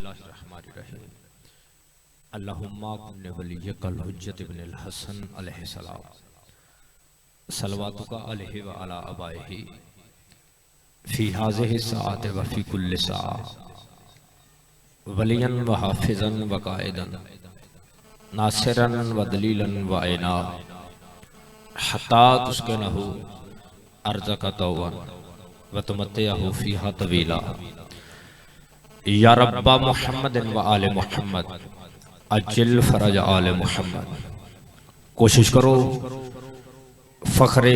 बिस्मिल्लाहिर्रहमानिर्रहीम। अल्लाहुम्मा कुन्नि वलिय्यकल हुज्जत इब्नुल हसन अलैहिस्सलाम सलवातुका अलैहि व अला अबाइही फी हाज़िहि साअत व फी कुल्लि साअ वलियन व हाफिज़न व काइदन नासिरन व दलीलन व ऐना हत्ता तुस्किनहु अर्ज़का तौवन व तुमत्तिअहु फ़ीहा तवीला या रब्बा मुहम्मदिन व आले मुहम्मद अज्जिल फरज आले मुहम्मद। कोशिश करो फ़ख्रे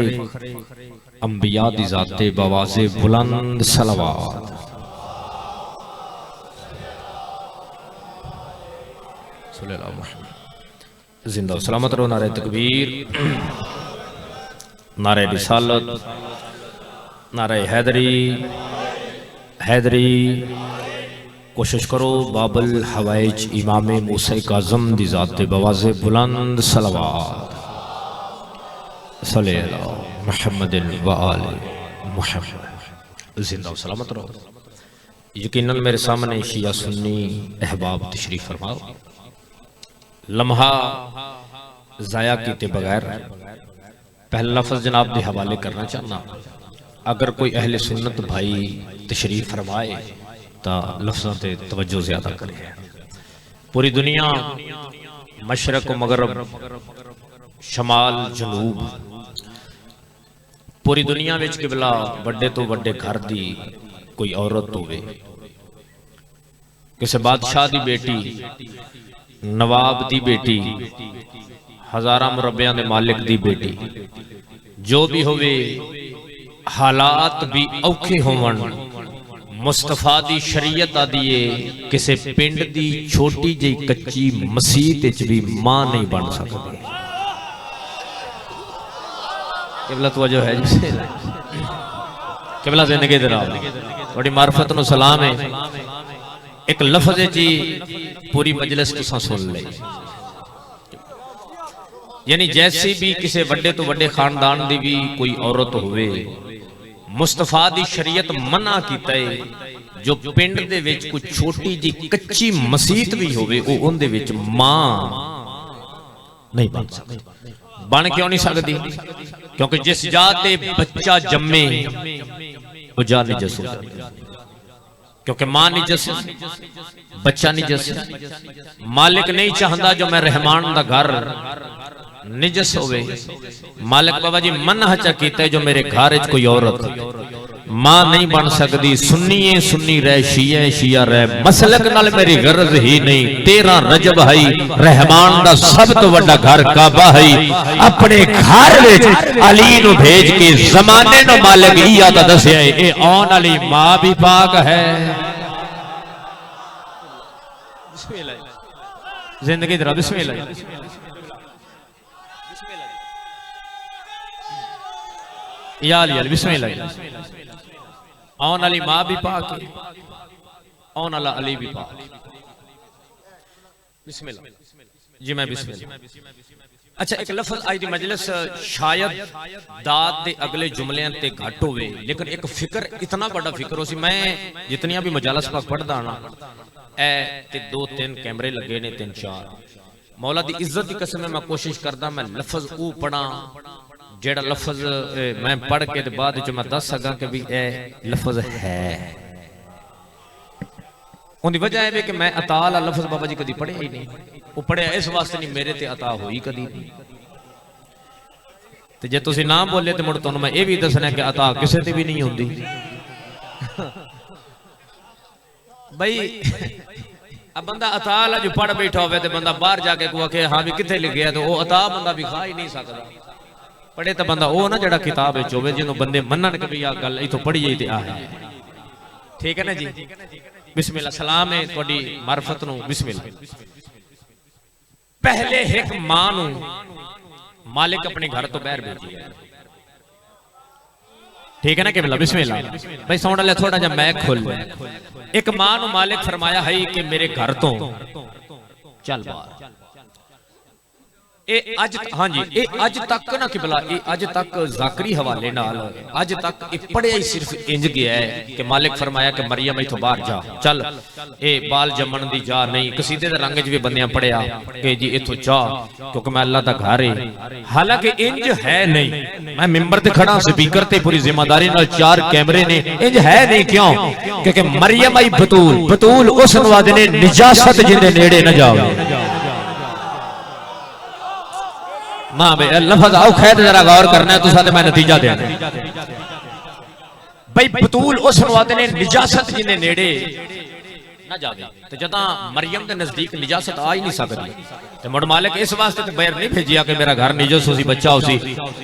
अंबिया दी ज़ाते बवाज़े बुलंद सलवात। जिंदा सलामत रहो। नारे तकबीर, नारे रिसालत, नारे हैदरी हैदरी। कोशिश करो बाबुल हवाइज इमाम मूसा काज़म दी ज़ाते बवाज़े बुलंद सलवात। सल्ले अला मुहम्मदिन व आले मुहम्मद। जिंदा सलामत रहो। यकीनन मेरे सामने शिया सुन्नी अहबाब तशरीफ फरमाओ। लम्हा ज़ाया कीते बगैर पहला लफ्ज़ जनाब के हवाले करना चाहना। अगर कोई अहले सुन्नत भाई तशरीफ फरमाए तो लफ्ज़ों से तवज्जो ज़्यादा करे। पूरी दुनिया मशरक़ मगरब शमाल जनूब पूरी दुनिया में किबला बड़े तो बड़े घर दी कोई औरत होवे, किसी बादशाह दी बेटी, नवाब दी बेटी, हजारा मुरब्बियां दे मालिक दी बेटी, जो भी होवे हालात भी औखे होवन, मुस्तफा दी शरीयत आदिए किसी पिंड दी छोटी जी कच्ची मसीत भी मां नहीं बन सकती। केवला तवज्जो है केवला जिंदगी दराज बड़ी मार्फत नु सलाम है। एक लफ्ज़ जी पूरी मजलिस तुसां सुन ले। यानी जैसी भी किसी बड़े तो बड़े खानदान दी भी कोई औरत होवे, मुस्तफा दी शरीयत मना कीता है जो पिंड दे विच कोई छोटी जी कच्ची मसीत भी होवे वो उनदे विच मां नहीं बन सकती। बन क्यों नहीं सकती? क्योंकि जिस जाते बच्चा जम्मे वो जा निजस हो जाती। क्योंकि मां निजस, बच्चा निजस। मालिक नहीं चाहता जो मैं रहमान दा घर निजस होवे। मालिक बाबा जी मना चा कीता जो मेरे घर च कोई औरत मां नहीं बन सकती। सुन्नी है सुन्नी रह, शिया शिया रह, मसलक नाल मेरी गरज ही नहीं। 13 रजब है रहमान दा सब तो बड़ा घर काबा है। अपने घर विच अली नु भेज के जमाने नु मालिक इया ता दसया है ए आउण वाली मां भी पाक है। बिस्मिल्लाह जिंदगी दरा बिस्मिल्लाह या अली बिस्मिल्लाह। आउण वाली मां भी पाक है, आउण वाला अली भी पाक। बिस्मिल्लाह जी मैं बिस्मिल्लाह। अच्छा एक लफ्ज़ आज दी मजलिस शायद दाद दे अगले जुमलियां ते घट होवे, लेकिन एक फिक्र इतना बड़ा फिक्र हो सी। मैं जितनियां भी मजालस पाक पढ़दा ना ए ते 2-3 कैमरे लगे ने 3-4। मौला दी इज्जत दी कसम मैं कोशिश करदा मैं लफ्ज़ वो पढ़ा जेड़ा लफ्ज़ मैं पढ़ के बाद जो मैं दस सका कि भी ए लफ्ज़ है। उनकी वजह है कि मैं अता ला लफ्ज़ बाबा जी कभी पढ़े ही नहीं। वो पढ़े इस वास्ते नहीं मेरे ते अता हुई कभी नहीं। तो जे तुसी ना बोले तो मुड़ तुहानू मैं ये भी दसना कि अता किसी ते भी नहीं होंदी। भाई अब बंदा अता ला जो पढ़ बैठा हो तो बंदा बाहर जाके को आखे हाँ भी कितने लिखे तो वो अता बंदा भी खा ही नहीं सकता। पढ़े तो बंदा वो ना जड़ा किताब होवे जिन्होंने बंदे मनन कि आ गल इथों पढ़ी जाए तो आ। ठीक है ना जी। बिस्मिल्लाह सलाम है थोड़ी मार्फत नु। बिस्मिल्लाह। पहले एक मां नु मालिक अपने घर तो बाहर भेजी है। ठीक है ना केवला। बिस्मिल्लाह भाई साउंड वाले थोड़ा जा मैक खोल। एक मां नु मालिक फरमाया है कि मेरे घर तो चल बाहर। ਇਹ ਅੱਜ ਹਾਂਜੀ ਇਹ ਅੱਜ ਤੱਕ ਨਾ ਕਿਬਲਾ ਇਹ ਅੱਜ ਤੱਕ ਜ਼ਾਕਰੀ ਹਵਾਲੇ ਨਾਲ ਅੱਜ ਤੱਕ ਇਹ ਪੜਿਆ ਹੀ ਸਿਰਫ ਇੰਜ ਗਿਆ ਹੈ ਕਿ ਮਾਲਿਕ ਫਰਮਾਇਆ ਕਿ ਮਰੀਮ ਇਥੋਂ ਬਾਹਰ ਜਾ ਚੱਲ ਇਹ ਬਾਲ ਜੰਮਣ ਦੀ ਜਾ ਨਹੀਂ ਕਸੀਦੇ ਦੇ ਰੰਗ 'ਚ ਵੀ ਬੰਦਿਆਂ ਪੜਿਆ ਕਿ ਜੀ ਇਥੋਂ ਜਾ ਕਿਉਂਕਿ ਮੈਂ ਅੱਲਾਹ ਦਾ ਘਰ ਹੈ ਹਾਲਾਂਕਿ ਇੰਜ ਹੈ ਨਹੀਂ मैं मिंबर ते खड़ा स्पीकर ते पूरी जिम्मेदारी नाल 4 कैमरे ने इंज है नहीं क्यों क्योंकि मरियम आई बतूल उस नवाद ने निजासत जिंदे नेड़े न जाओ मां बे लफ्ज आओ खैर जरा गौर करना है तुसा ते मैं नतीजा देना भाई बतूल उस नवाद ने निजासत जिंदे नेड़े ना जावे ते जदा मरियम दे नजदीक निजासत आ ही नहीं सकती ते मुड़ मालिक इस वास्ते ते बैर नहीं भेजिया कि मेरा घर निजस होसी बच्चा होसी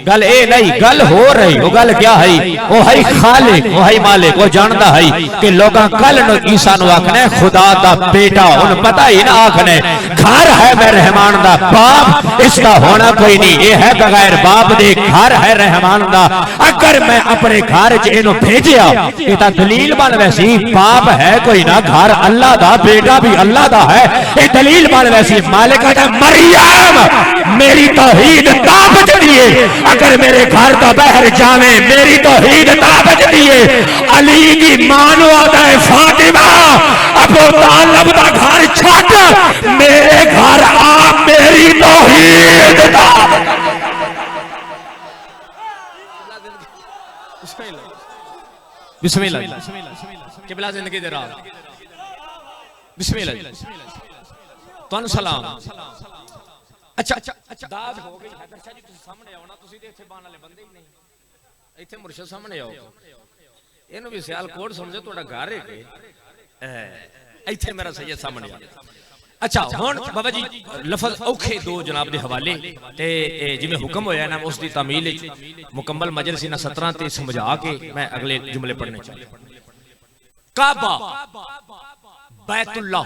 गल ए नहीं गल हो रही वो गल क्या है ओ है खालिक ओ है मालिक वो जानदा है कि लोगां कल नु ईसा नु आखने खुदा दा बेटा उन पता ही ना आखने घर है मैं रहमान दा बाप इसका होना कोई नहीं ये है बगैर बाप दे घर है रहमान दा अगर मैं अपने घर च इनु भेजिया ये ता दलील बन वैसी बाप है कोई ना घर अल्लाह दा बेटा भी अल्लाह दा है ये दलील बन वैसी मालिक कहता मरियम मेरी तौहीद ताबत दिए अगर मेरे घर तो बहर जावे मेरी तौहीद ताबत दिए अली की मानो आता है फातिमा अबू तालिब दा घर छट मेरे घर आ मेरी तौहीद ताबत बिस्मिल्लाह किबला जिंदगी दे राह बिस्मिल्लाह तुहानू सलाम अच्छा दाद हो गई हैदर शाह जी तुसीं सामने आओ ना तुसीं ते इत्थे बाण वाले बंदे ही नहीं इत्थे मुर्शिद सामने आओ इहनू भी सियालकोट समझो तुहाडा घर है कि इत्थे मेरा सैयद सामने आ अच्छा हुण बाबा जी लफज औखे दो जनाब दे हवाले ते जिवें हुक्म होया ना उस दी तामील विच मुकम्मल मजलिस ना 17 ते समझा के मैं अगले जुमले पढ़ने चाहिए काबा बैतुल्लाह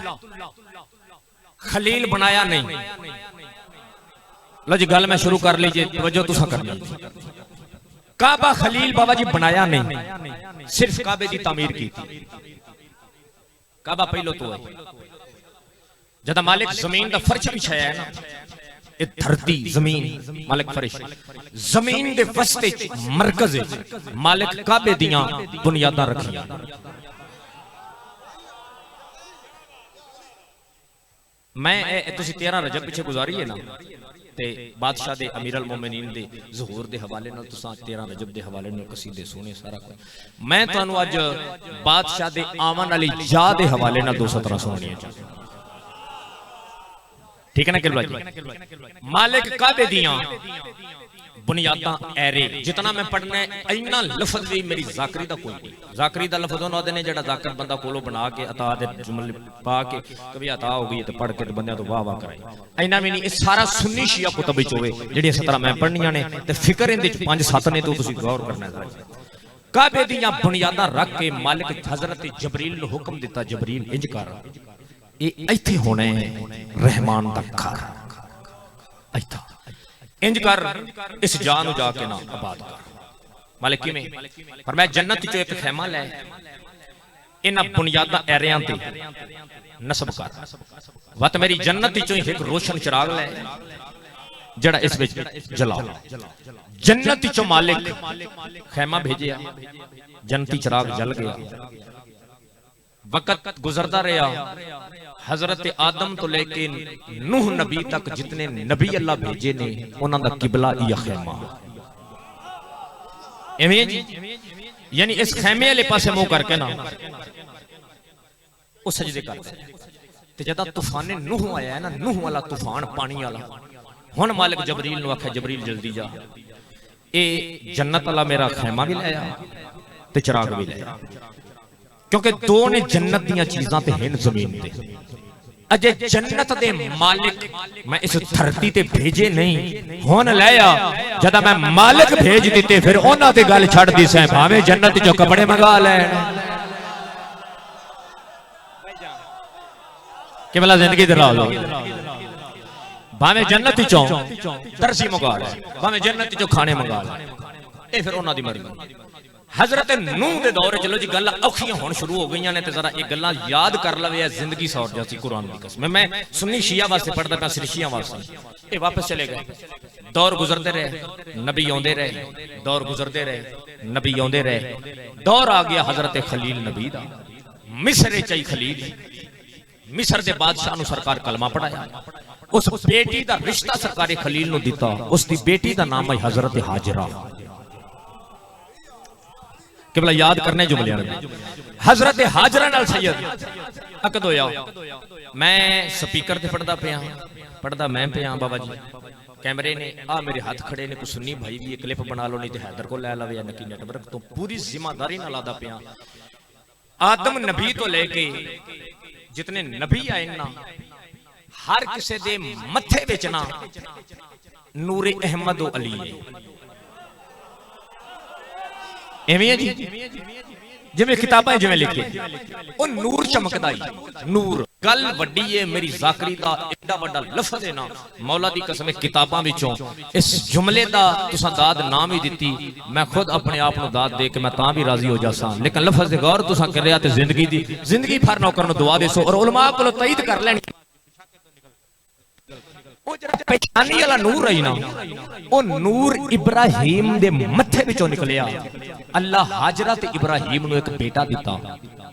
खलील बनाया नहीं लो जी गल मैं शुरू कर लीजिए तवज्जो तुसा करना काबा खलील बाबा जी बनाया नहीं सिर्फ काबे की तामीर की थी काबा पहलो तो है जदा मालिक जमीन का फर्श बिछाया है ना ये धरती जमीन मालिक फर्श जमीन दे वस्ते मरकज मालिक काबे दियां बुनियादां रखियां मैं 13 रजब पिछे गुजारी है ना ते बादशाह दे अमीर अल मोमिनीन दे ज़हूर दे हवाले नाल तुसां 13 रजब दे हवाले नाल कसीदे सुने सारा कुछ मैं तुहानू अज बादशाह दे आवन वाली जा दे हवाले नाल 217 सुनानियां चाहंदा ठीक है ना किबला जी मालिक काबे दियां बुनियादां ऐरे जितना मैं पढ़ना है इन्ना लफ्ज भी मेरी ज़ाकरी दा कोई नहीं ज़ाकरी दा लफ्ज उन्होंने ने जेड़ा ज़ाकर बंदा कोलों बना के अता दे जुमले पा के कभी अता हो गई ते पढ़ के बंदे तो वाह वाह कराई इन्ना भी नहीं ये सारा सुन्नी शिया कुतब विच होवे जेड़ी 17 मैं पढ़नियां ने ते फिक्र इहदे च 5-7 ने तो तुसीं गौर करना है काबे दियां बुनियादां रख के मालिक हज़रत जबरील नूं हुक्म दिता जबरील इंज कर ये इत्थे होना है रहमान दा घर इत्था इंज कर इस जान जाके ना आबाद कर मालिक किवें पर मैं जन्नत चो एक खैमा लै इन्हां बुनियादां ऐरियां ते नस्ब कर वत मेरी जन्नत चो एक रोशन चिराग लै जड़ा इस विच जला जन्नत चो मालिक खैमा भेजिया जन्नती चिराग जल गया वक्त गुजरता रहा हजरत आदम तो लेके नूह नबी तक जितने नबी अल्लाह भेजे ने उन्हां दा किबला या खैमा एवें जी यानी इस खैमे वाले पासे मुंह करके ना वो सजदे करते ते जदा तूफान नूह आया है ना नूह वाला तूफान पानी वाला हुण मालिक जबरील नूं आखे जबरील जल्दी जा ए जन्नत वाला मेरा खैमा भी लाया ते चिराग भी लाया क्योंकि दो ने जन्नत दियां चीजां ते हैं जमीन ते अजे जन्नत दे मालिक मैं इस धरती ते भेजे नहीं हुण लाया जदा मैं मालिक भेज दिते फिर उन्हां ते गल छड़ दी सै भावें जन्नत चो कपड़े मंगा लैण कि भला जिंदगी दे राह भावें जन्नत चो दर्जी मंगा ले भावें जन्नत चो खाने मंगा ले ये फिर उन्हां दी मर्जी हजरत नूह दे दौर चलो जी गल्लां औखियां होण शुरू हो गईयां ने ते जरा ये गल्लां याद कर लवे जिंदगी सौर जासी कुरान दी कसम। मैं सुन्नी शिया वास्ते पढ़दा पिया सिर्फ शिया वास्ते। ये वापस चले गए, दौर गुजरते रहे, नबी आउंदे रहे, दौर गुजरते रहे, नबी आउंदे रहे। दौर आ गया हजरत खलील नबी दा। मिस्र च खलील, मिस्र दे बादशाह नु सरकार कलमा पढ़ाया। उस बेटी दा रिश्ता सरकार खलील नु दिता। उसकी बेटी दा नाम है हजरत हाजरा। किबला याद करने जुमलियां हजरत हाजरा नाल सैयद अकद होया। मैं स्पीकर ते पढ़दा पिया, पढ़दा मैं पिया बाबा जी। कैमरे ने आ मेरे हाथ खड़े ने, कुछ सुन्नी भाई भी क्लिप बना लो, नहीं तो हैदर को लै लवे या नकी नेटवर्क तो। पूरी जिम्मेदारी नाल आदा पिया। आदम नबी तो लेके जितने नबी आए ना, हर किसी दे मथे विच ना नूरे अहमद अली एवें है जी, जिवें किताबां जिवें लिखे ओ नूर चमकदा ही नूर। गल वड्डी है मेरी जाकरी दा एडा वड्डा लफ्ज है ना, मौला दी कसम किताबां विचों इस जुमले दा तुसां दाद नाम ही दिती। मैं खुद अपने आप नु दाद दे के मैं तां भी राजी हो जासां, लेकिन लफ्ज दे गौर तुसां करया ते जिंदगी दी जिंदगी भर नौकर नु दुआ देसो और उलमा कोलों तईद कर लैनी। ओ जरा पहचानी वाला नूर है ना, ओ नूर इब्राहिम दे मथे विचों निकलिया। अल्लाह हाजरा ते इब्राहिम नु एक बेटा दिता,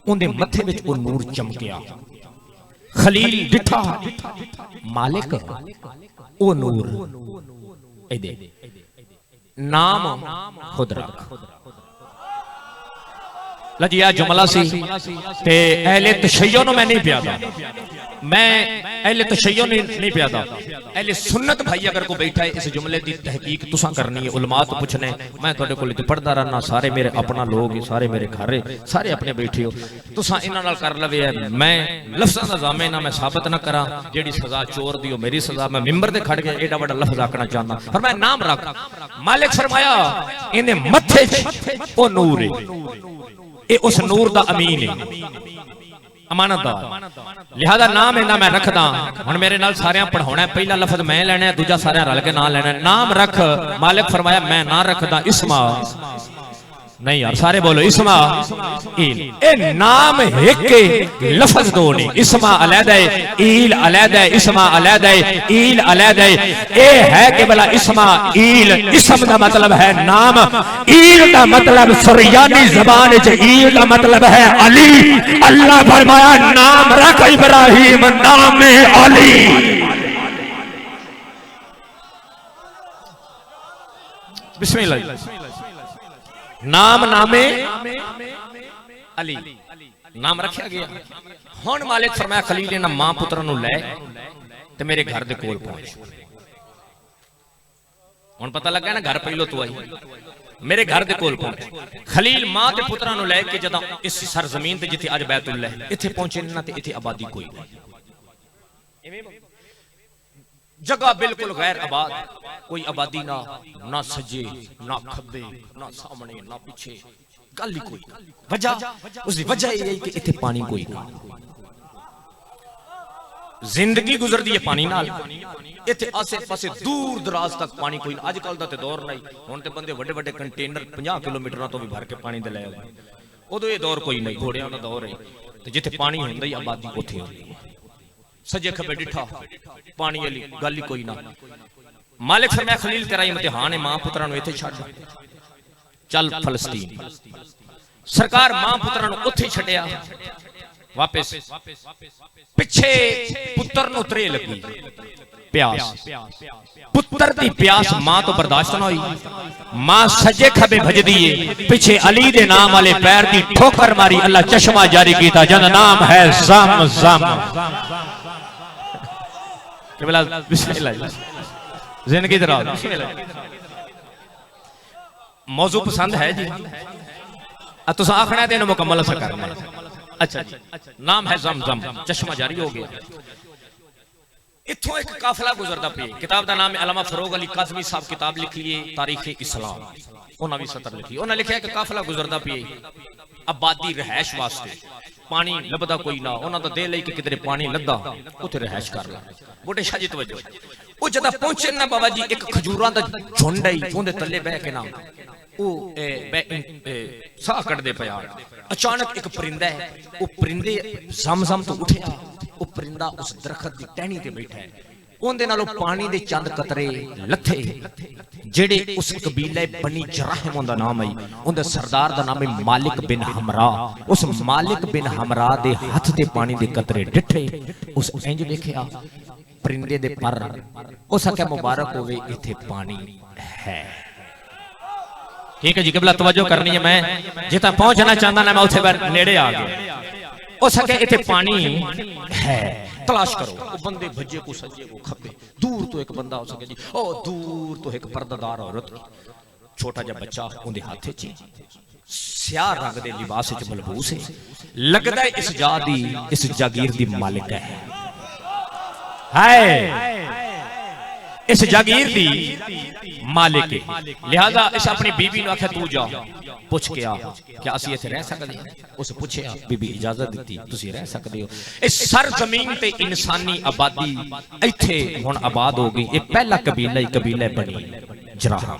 उनदे मथे विच ओ नूर चमकिया। खलील डिठा मालिक ओ नूर ए दे नाम खुद रख। लजिया जुमला सी ते अहले तशय्यो नु मैं नहीं प्यादा, मैं अहले तशय्यो नहीं प्यादा। अहले सुन्नत भाई अगर कोई बैठा है इस जुमले की तहकीक तुसां करनी है, उलमा तो पूछने। मैं तुहाडे कोल पढ़दा रहना, सारे मेरे अपना लोग, सारे मेरे घर, सारे अपने बैठे हो, तुसां इन्हां नाल कर लवे। मैं लफ्ज़ां दा जामे ना मैं साबित ना करा, जेड़ी सजा चोर दी हो मेरी सजा। मैं मिंबर ते खड़ गया एडा बड़ा लफ्ज़ आखना चाहना, पर मैं नाम रख। मालिक फरमाया इन्हें मथे ओ नूर है, ए उस नूर दा अमीन है, अमानतदार, लिहाजा नाम इन्ना मैं रखदा। हुण मेरे नाल सारियां पढ़ाउणा, पहला लफ्ज मैं लेना है, दूजा सारियां रल के ना लेना। नाम रख। मालिक फरमाया मैं ना रखदा इस्मा, नहीं यार सारे बोलो इस्मा ईल। ए नाम एक लफ्ज दो ने, इस्मा अलहदा है, ईल अलहदा है। इस्मा अलहदा है, ईल अलहदा है। ए है कि भला इस्मा ईल, इस्म दा मतलब है नाम, ईल दा मतलब सुरयानी ज़बान च ईल दा मतलब है अली। अल्लाह फरमाया नाम रख इब्राहिम, नाम अली। बिस्मिल्लाह। नाम नामे अली नाम रखा गया। हुण मालिक फरमाया खलील ना मां पुत्र नु लै ते मेरे घर दे कोल पहुंच। हुण पता लगा ना घर पहलो तू आई, मेरे घर दे कोल पहुंच। खलील मां ते पुत्रा नु लै के जदा इस सरजमीन ते जिथे अज बैतुल्ला है इथे पहुंचे ना, ते इथे आबादी कोई नहीं, जगह बिल्कुल गैर आबाद, कोई आबादी ना, ना सजे ना खब्बे ना सामने ना पीछे, गल ही कोई। वजह उसकी वजह यही कि इथे पानी कोई नहीं, जिंदगी गुजरदी है पानी नाल। इथे आसे पासे दूर दराज तक पानी कोई नहीं। अजकल दा ते दौर नहीं, हुण ते बंदे वड्डे वड्डे कंटेनर 50 किलोमीटर तो भी भर के पानी दे ले आए। उदों ये दौर कोई नहीं, घोड़ियां दा दौर है, ते जिथे पानी हुंदा ही आबादी उथे होंदी है। सजे खबे डिठा पानी वाली गल ही कोई ना। मालिक फरमाया खलील तेरा इम्तिहान है, मां पुत्रा नु इथे छड्ड चल फलस्तीन। सरकार मां पुत्रा नु उथे छड्डिया वापस। पिछे पुत्र नु त्रे लगी प्यास, पुत्र दी प्यास मां तो बर्दाश्त ना हुई। मां सजे खबे भजदी है, पिछे अली दे नाम वाले पैर दी ठोकर मारी, अल्लाह चश्मा जारी कीता जन नाम है ज़म-ज़म। जिंदगी दराज। मौजू पसंद है जी, तुस आखना देना मुकम्मल असर करना। अच्छा जी, नाम है ज़म-ज़म, चश्मा जारी हो गया। इत्थों एक काफिला गुजरदा पे, किताब का नाम है अल्लामा फरोग अली काज़मी साहब किताब लिखी है तारीख इस्लाम, उन्होंने भी सतर लिखी। उन्होंने लिखा है कि काफिला गुजरदा पे आबादी रहायश वास्ते, पानी लभदा कोई ना, उन्होंने तो दे लई कि किधरे पानी लगा उथे रहायश कर ला। बूटे शाह जी तवज्जो, वो जदा पहुंचे ना बाबा जी एक खजूरां दा झुंड आई, उहदे तले बह के ना साह कटदे पिया, अचानक एक परिंदा है, वो परिंदे जमजम तो उठिया, वो परिंदा उस दरखत की टहनी ते बैठा है, उहदे नालों पानी दे चंद कतरे लथे, जेड़े उस कबीले बनी जराहिम दा नाम है, उहदे सरदार दा नाम है मालिक बिन हमरा, उस मालिक बिन हमरा दे हथ दे पानी दे कतरे डिठे, उस इंज देखिया परिंदे दे पर, उस आख्या मुबारक होवे इथे पानी है। ठीक है जी, किबला तवज्जो करनी है, मैं जितना पहुंचना चाहता ना मैं उसे नेड़े आ गया, उस आख्या इथे पानी है, तलाश करो। वो बंदे भज्जे को सज्जे को खब्बे, दूर तो एक बंदा हो सके जी, ओ दूर तो एक पर्दादार औरत, छोटा जा बच्चा उनके हाथ च स्याह रंग दे लिबास च मलबूस है, लगदा है इस जादी इस जागीर दी मालिक है, इस जागीर दी मालिक है। लिहाजा इस अपनी बीबी ने आख्या तू जा पुछ के आ क्या असी इत्थे रह सकदे हां, उस पूछया बीबी इजाजत दी तुसी रह सकदे हो। इस सर जमीन ते इंसानी आबादी इत्थे हुण आबाद हो गई, ये पहला कबीला बनी जराहम।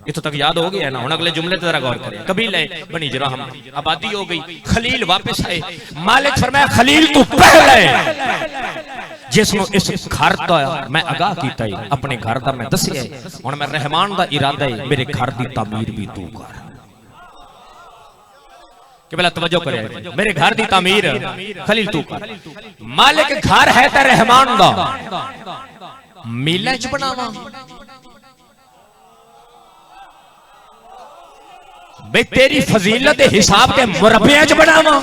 इत्थों तक याद हो गया ना, हुण अगले जुमले ते जरा गौर करें, कबीला बनी जराहम आबादी हो गई, खलील वापस आए, मालिक फरमाया खलील तू पहले जिसनों इस घर का मैं आगाह किया है, अपने घर का मैं दसिया है, हुण मैं रहमान का इरादा है मेरे घर की तामीर भी तू कर। कि पहला तवज्जो करे, मेरे घर की तामीर खलील तू कर। मालिक घर है ते रहमान दा, मीले च बनावा बे तेरी फजीलत के हिसाब के मुरब्बे च बनावा।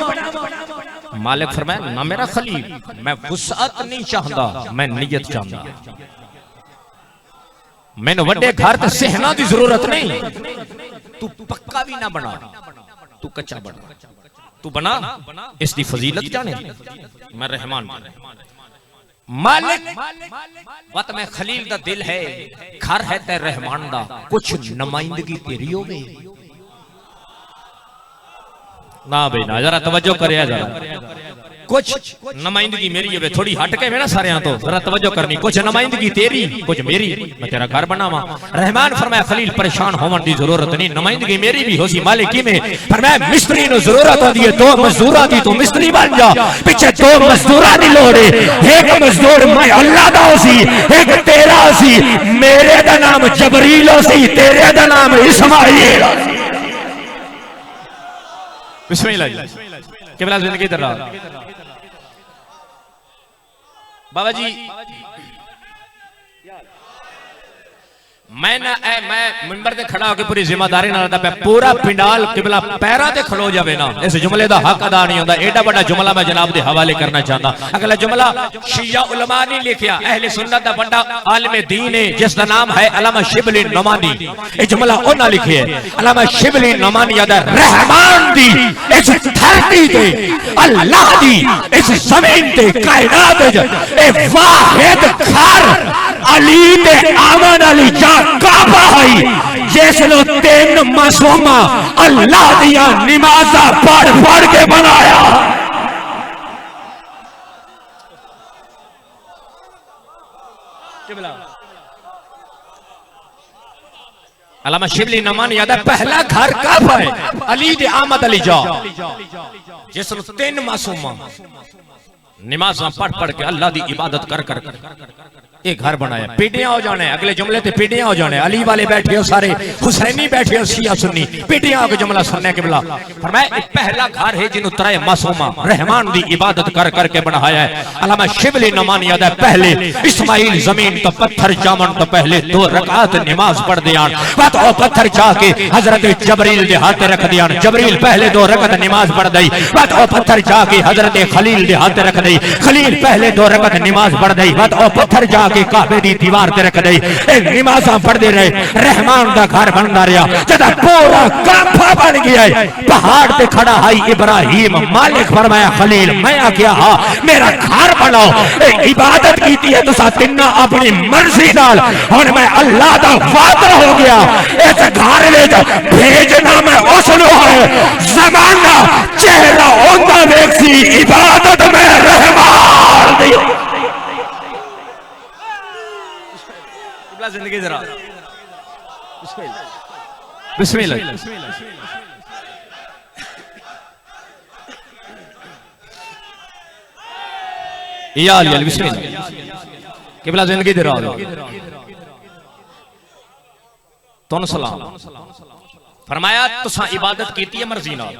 मालिक फरमाया ना मेरा खलील, मैं वुसअत नहीं चाहता, मैं नियत चाहता, मैंने वड्डे घर ते सहना की जरूरत नहीं, तू पक्का भी ना बना, तू कच्चा बना, तू बना इसकी फजीलत जाने, मैं रहमान। मालिक वत मैं खलील दा दिल है, घर है ते रहमान दा, कुछ नुमाइंदगी तेरी होवे ना भाई ना, जरा तवज्जो करे, जरा कुछ नुमाइंदगी मेरी है, थोड़ी हट के ना सारे तो जरा तवज्जो करनी, कुछ नुमाइंदगी तेरी कुछ मेरी, मैं तेरा घर बनावा। रहमान फरमाया खलील परेशान होने की जरूरत नहीं, नुमाइंदगी मेरी भी होसी। मालिक की में फरमाया मिस्त्री नु जरूरत होती है, दो मजदूरा दी तू मिस्त्री बन जा, पीछे दो मजदूरा दी लोड़ है, एक मजदूर मैं अल्लाह दा होसी, एक तेरा होसी, मेरे दा नाम जबरील होसी, तेरे दा नाम इस्माइल। बिस्मिल्लाह केवल जिंदगी दर बाबा जी मैं मिंबर ते खड़ा होकर पूरी जिम्मेदारी नाल दा पूरा पिंडाल किबला पैरा ते खलो जावे ना, इस जुमले दा हक अदा नहीं होता। एडा बड़ा जुमला मैं जनाब दे हवाले करना चाहता। अगला जुमला शिया उलमा ने लिखिया, अहले सुन्नत दा बड़ा आलिम दीन है जिसका नाम है अल्लामा शिबली नोमानी। ये जुमला उन्होंने लिखे है, अल्लामा शिबली नोमानी दा रहमान दी इस धरती ते अल्लाह दी इस जमीन ते कायनात ए वाहिद घर अली ते आमन अली जा काबा है, जिसनो तीन मासूमा अल्लाह दिया नमाज़ा पढ़ पढ़ के बनाया। अल्लामा शिबली नोमानी याद पहला घर काबा है, अली दे आमद अली जा, जिसनो तीन मासूमा नमाज़ा पढ़ पढ़ के अल्लाह दी इबादत कर कर एक घर बनाया। पीढ़ियां हो जाने, अगले जुमले ते पीढ़ियां हो जाने, अली वाले बैठे हो सारे, हुसैनी बैठे हो, शिया सुन्नी, पीढ़ियां के जुमला सुनने के बिला फरमाया पहला घर है जिन्हों तराए मासूमा रहमान दी इबादत कर करके बनाया है। अल्लामा शिबली नोमानी याद है पहले इस्माइल जमीन तो पत्थर जामन तो पहले 2 रकात नमाज पढ़ दियान, बात ओ पत्थर जाके हजरत जबरील दे हाथ रख दियान, जबरील पहले 2 रकात नमाज पढ़ दई, बात ओ पत्थर जाके हजरत खलील दे हाथ रख दई, खलील पहले 2 रकात नमाज पढ़ दई, बात ओ पत्थर जाके काबे दी दीवार ते रख दई, नमाज़ां पढ़दे रहे, रहमान दा घर बनदा रहा, जदा पूरा काबा बन गया है, पहाड़ ते खड़ा है इब्राहिम। मालिक फरमाया खलील मैं आख्या हां मेरा घर बनाओ, इबादत कीती है तुसा तिन्ना अपनी मर्जी नाल, हुण मैं अल्लाह दा वादा हो गया इस घर विच भेजना मैं उसनु है, ज़माना चेहरा ओंदा वेखसी, इबादत में रहमान दी। जिंदगी जरा बिस्मिल्लाह। या अली बिस्मिल्लाह। किबला जिंदगी दे रहा तुन सलाम फरमाया तुसा इबादत कीती है मर्जी नाल,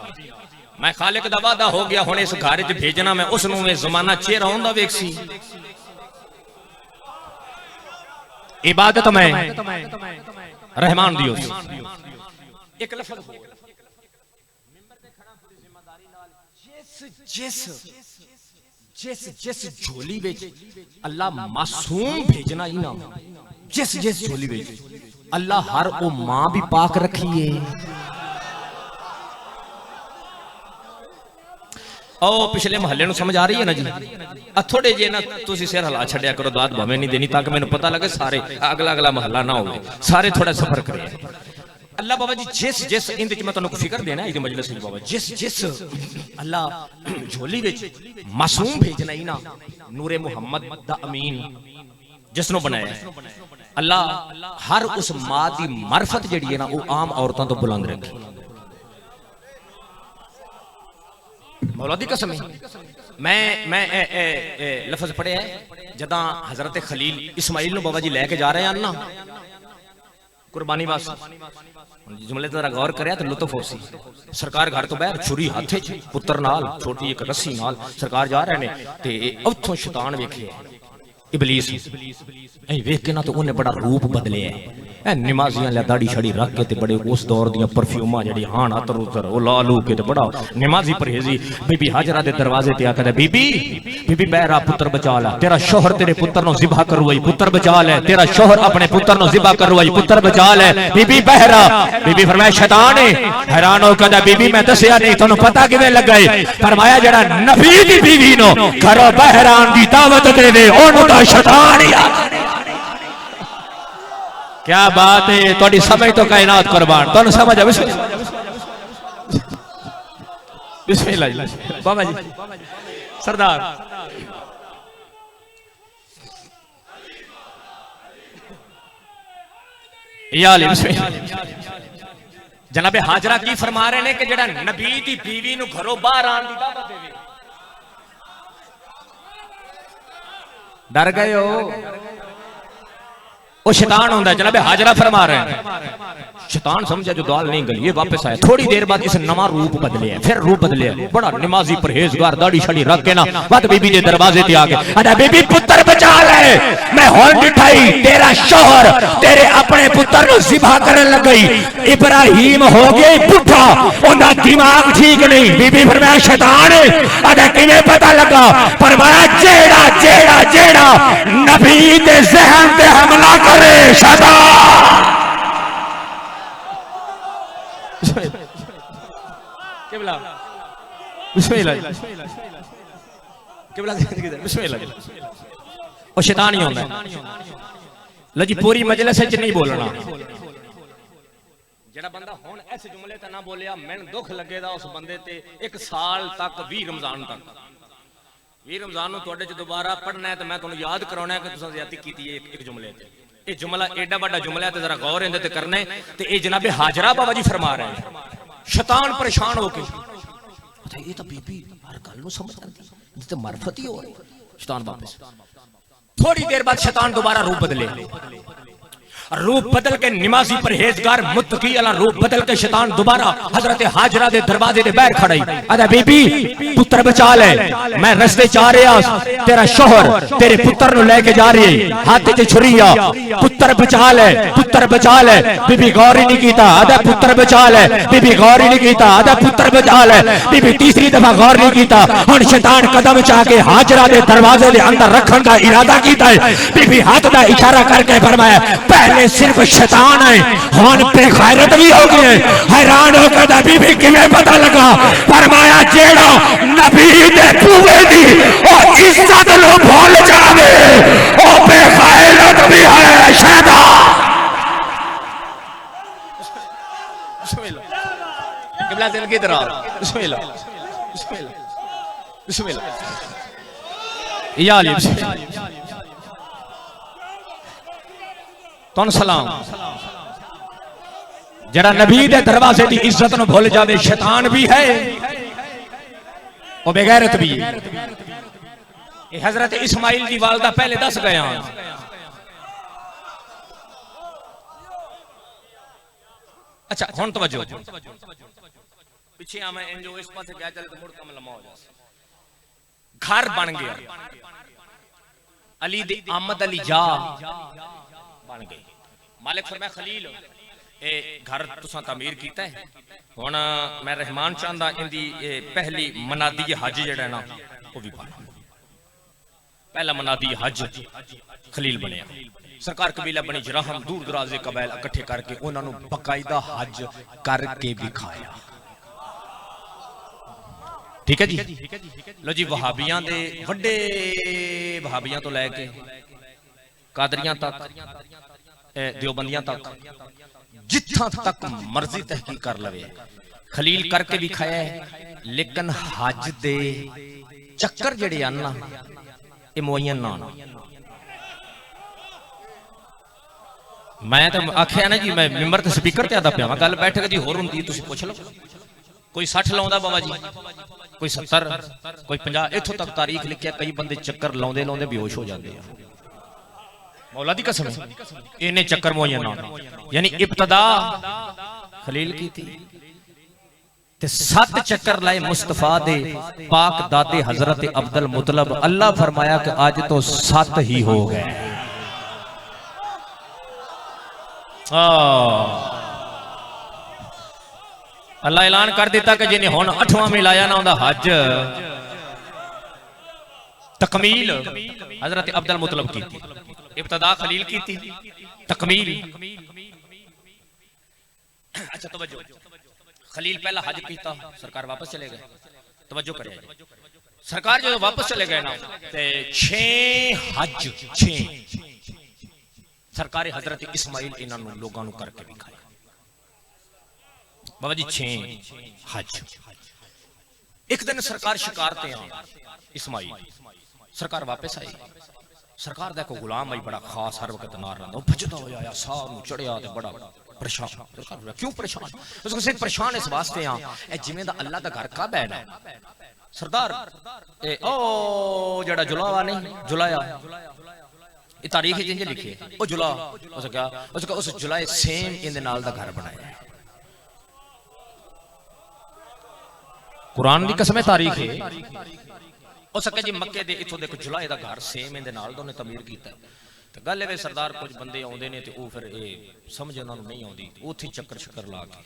मैं खालिक दा वादा हो गया हुण इस घर च भेजना मैं उसनू में जमाना चेहरा हुंदा वेखसी। इबादत में रहमान दी होसी। एक लफ्ज मिंबर ते खड़ा पूरी जिम्मेदारी नाल जिस जिस झोली विच अल्लाह मासूम भेजना ही ना, जिस जिस झोली विच अल्लाह हर वो मां भी पाक रखी है। ओ पिछले महल्ले नूं समझ आ रही है ना जी? थोड़े जे ना तुसी सिर हिला छड्या करो, दाद भावें नहीं देनी, ताकि मैनूं पता लगे सारे अगला अगला महल्ला ना हो, सारे थोड़ा सफर करें। अल्लाह बाबा जी जिस जिस इंद च मैं तुहानूं फिक्र देना इहदी मजलिस विच बाबा, जिस जिस अल्लाह झोली विच मासूम भेजना ही ना, नूरे मुहम्मद दा अमीन जिसनों बनाया अल्लाह हर उस मां दी मार्फत जिहड़ी है ना वो आम औरतों तो बुलंद रखी। मौला दी कसम मैं लफ्ज पढ़िया जदा हजरत खलील इस्माइल नूं बाबा जी लैके जा रहे हैं ना कुर्बानी वास्ते, जुमले जरा गौर करया तो लुत्फ होसी। सरकार घर तो बाहर छुरी हाथे च पुत्र नाल छोटी एक रस्सी नाल सरकार जा रहे ने ते उत्थों शैतान वेखे इबलीस वेख के ना तो उन्हें बड़ा रूप बदले है। नमाजियां ला दाढ़ी छड़ी रख के ते बड़े उस दौर दियां परफ्यूमां जड़ी हान अतर उतर ओ ला लू के ते बड़ा नमाजी परहेजी। बीबी हाजरा दे दरवाजे ते आकर बीबी बीबी बहरा पुत्र बचा ला, तेरा शोहर तेरे पुत्र नो ज़िबा करवाई पुत्र बचा ले, तेरा शोहर अपने पुत्र नो ज़िबा करवाई पुत्र बचा ले। बीबी बहरा बीबी फरमाया शैतान है, हैरान हो कहदा बीबी मैं दसया नहीं तन्नू पता किवें लगा है? फरमाया जड़ा नबी दी बीवी नो घरों बहरान दी दावत देवे ओनू दा शैतान ही आ। क्या बात है, थोड़ी समझ तो कायनात कुर्बान, तुहानू समझ आ? बिस्मिल्लाह जी बाबा जी सरदार या अली बिस्मिल्लाह। जनाबे हाजरा की फरमा रहे ने कि जड़ा नबी दी बीवी नू घरों बाहर आने दी दावत देवे। डर गए हो? वो शैतान होता है। जनाबे हाजरा फरमा रहे हैं शैतान समझा जो दाल नहीं गली, ये वापस आया। थोड़ी देर बाद इस नवा रूप बदले, फिर रूप बदले, बड़ा नमाजी परहेजगार दाढ़ी छड़ी रख के ना बात बीबी के दरवाजे पे आ गए। अरे बीबी पुत्र बचा ले, मैं होन दिखाई तेरा शोहर तेरे अपने पुत्र को ज़िबा करने लग गई। इब्राहिम हो गए बुढ़ा, उनका दिमाग ठीक नहीं। बीबी फरमाया शैतान है। अरे किवें पता लगा? फरमाया जेड़ा जेड़ा जेड़ा नबी दे ज़हन पे हमला करे शैतान। किबला बिस्मिल्लाह किबला बिस्मिल्लाह। और शैतान ही होता है। लो जी पूरी मजलिस च नहीं बोलना। जेड़ा बंदा हुण इस जुमले ते ना बोलिया मैनूं दुख लगेगा उस बंदे ते 1 साल तक 20 रमजान तक 20 रमजान नूं तुहाडे च दोबारा पढ़ना है तो मैं तुहानूं याद कराउणा है कि तुसां ज़्यादती कीती है एक जुमले ते। ये जुमला एडा बड़ा जुमला है, जरा गौर इहदे ते करना है। ते ये जनाबे हाजरा बाबा जी फरमा रहे हैं शैतान परेशान होके ये तो बीबी हर गल नूं समझ आंदी, ये तो मार्फत ही हो रही। शैतान वापस थोड़ी देर बाद शैतान दोबारा रूप बदले, रूप बदल के नमाजी परहेजगार मुत्तकी वाला रूप बदल के शैतान दोबारा हजरत हाजरा दे दरवाजे दे बाहर खड़ा ही। अरे बीबी पुत्र बचा ले, मैं रस्ते जा रहा, तेरा शोहर तेरे पुत्र नु लेके जा रही है, हाथ च छुरी आ, पुत्र बचा ले पुत्र बचा ले। बीबी गौर ही नहीं कीता, अदा पुत्र बचा ले। बीबी गौर ही नहीं कीता, अदा पुत्र बचा ले। बीबी तीसरी दफा गौर नहीं कीता। हुण शैतान कदम चा के हाजरा दे दरवाजे दे अंदर रखण दा इरादा कीता है। बीबी हाथ दा इशारा करके फरमाया पहले सिर्फ शैतान है, हुण बेगैरत भी हो गए। हैरान होकर बीबी किवें पता लगा? फरमाया जेड़ा नबी दे पूरे दी और इज्जत नु भूल जावे ओ बेगैरत भी है शैतान। बिस्मिल्लाह किबला दिल की तरह बिस्मिल्लाह बिस्मिल्लाह बिस्मिल्लाह या अली बिस्मिल्लाह तुन सलाम। जरा नबी दे दरवाजे की इज्जत न भूल जावे शैतान भी है और बेगैरत भी है। हजरत इस्माइल की वालदा पहले दस गया। अच्छा हुण तवज्जो पिछे आ मैं जो इस पासे गया चल मुड़ कम लम्मा हो जा। घर बन गया अली दे आमद अली जा बन गए। मालिक फरमाया खलील ए घर तुसा तामीर कीता है हुण मैं रहमान चाहंदा इंदी पहली मनादी हज जेड़ा ना वो भी पाना। पहला मनादी हज खलील बनया। सरकार कबीला बनी जराहम दूर दराज के कबैल इकट्ठे करके उन्होंने बकायदा हज करके दिखाया। ठीक है जी। लो जी वहाबियां दे वड्डे वहाबियां तो लैके कादरियां तक देवबंदियां तक जिथा तक मर्जी तहकीक कर लवे खलील करके भी खाया है। लेकिन हज दे चक्कर जेड़े आना ये मुअय्यन ना। मैं तो आख्या ना जी मैं मिंबर ते स्पीकर ते आदा पिया गल बैठक जी होर हुंदी तुसीं पुछ लो। कोई 60 लाउंदा बाबा जी कोई 70 कोई 50 इथों तक तारीख लिखिया। कई बंदे चक्कर लाउंदे लाउंदे बेहोश हो जाते हैं। मौला दी कसम इन्हें चक्कर मुअय्यन ना यानी इब्तदा खलील की थी ते 7 चक्कर लाए मुस्तफा दे पाक दादे हजरत अब्दुल मुतलब। अल्लाह फरमाया कि आज तो 7 ही हो गए। अल्लाह ऐलान कर दिता कि जिन्हें हुण 8वां मिलाया ना उनका हज तकमील हजरत अब्दुल मुतलब की थी। इब्तदा खलील की थी तकमील। अच्छा तवज्जो खलील पहला हज कीता सरकार वापस चले गए। तवज्जो करें सरकार जो वापस चले गए ना ते 6 हज 6 सरकार हजरत इस्माइल इन्होंने लोगों को करके दिखाया। बाबा जी 6 हज। एक दिन सरकार शिकार ते इस्माइल सरकार वापस आई। सरकार दा कोई गुलाम आई बड़ा खास हर वक्त नार रहा भजदा होया साह नूं चढ़िया ते बड़ा परेशान। सरकार क्यों परेशान? उसको सिर्फ परेशान इस वास्ते हां ए जिवें दा अल्लाह दा घर काबा है ना सरदार ए ओ जेड़ा जुलावा नहीं जुलाया ये तारीख जिंज लिखी है ओ जुला उस जुलाए सेम इन नाल दा घर बनाया है। कुरान दी कसम है तारीख है। हो सके जी मक्के दे इथों देखो जुलाए दा घर सेम इन नाल दा उन्हें तमीर कीता ते गल है सरदार कुछ बंदे आउंदे ने ते ओ फिर ए समझ उन्हां नूं नहीं आउंदी ओथे चक्कर शक्कर ला के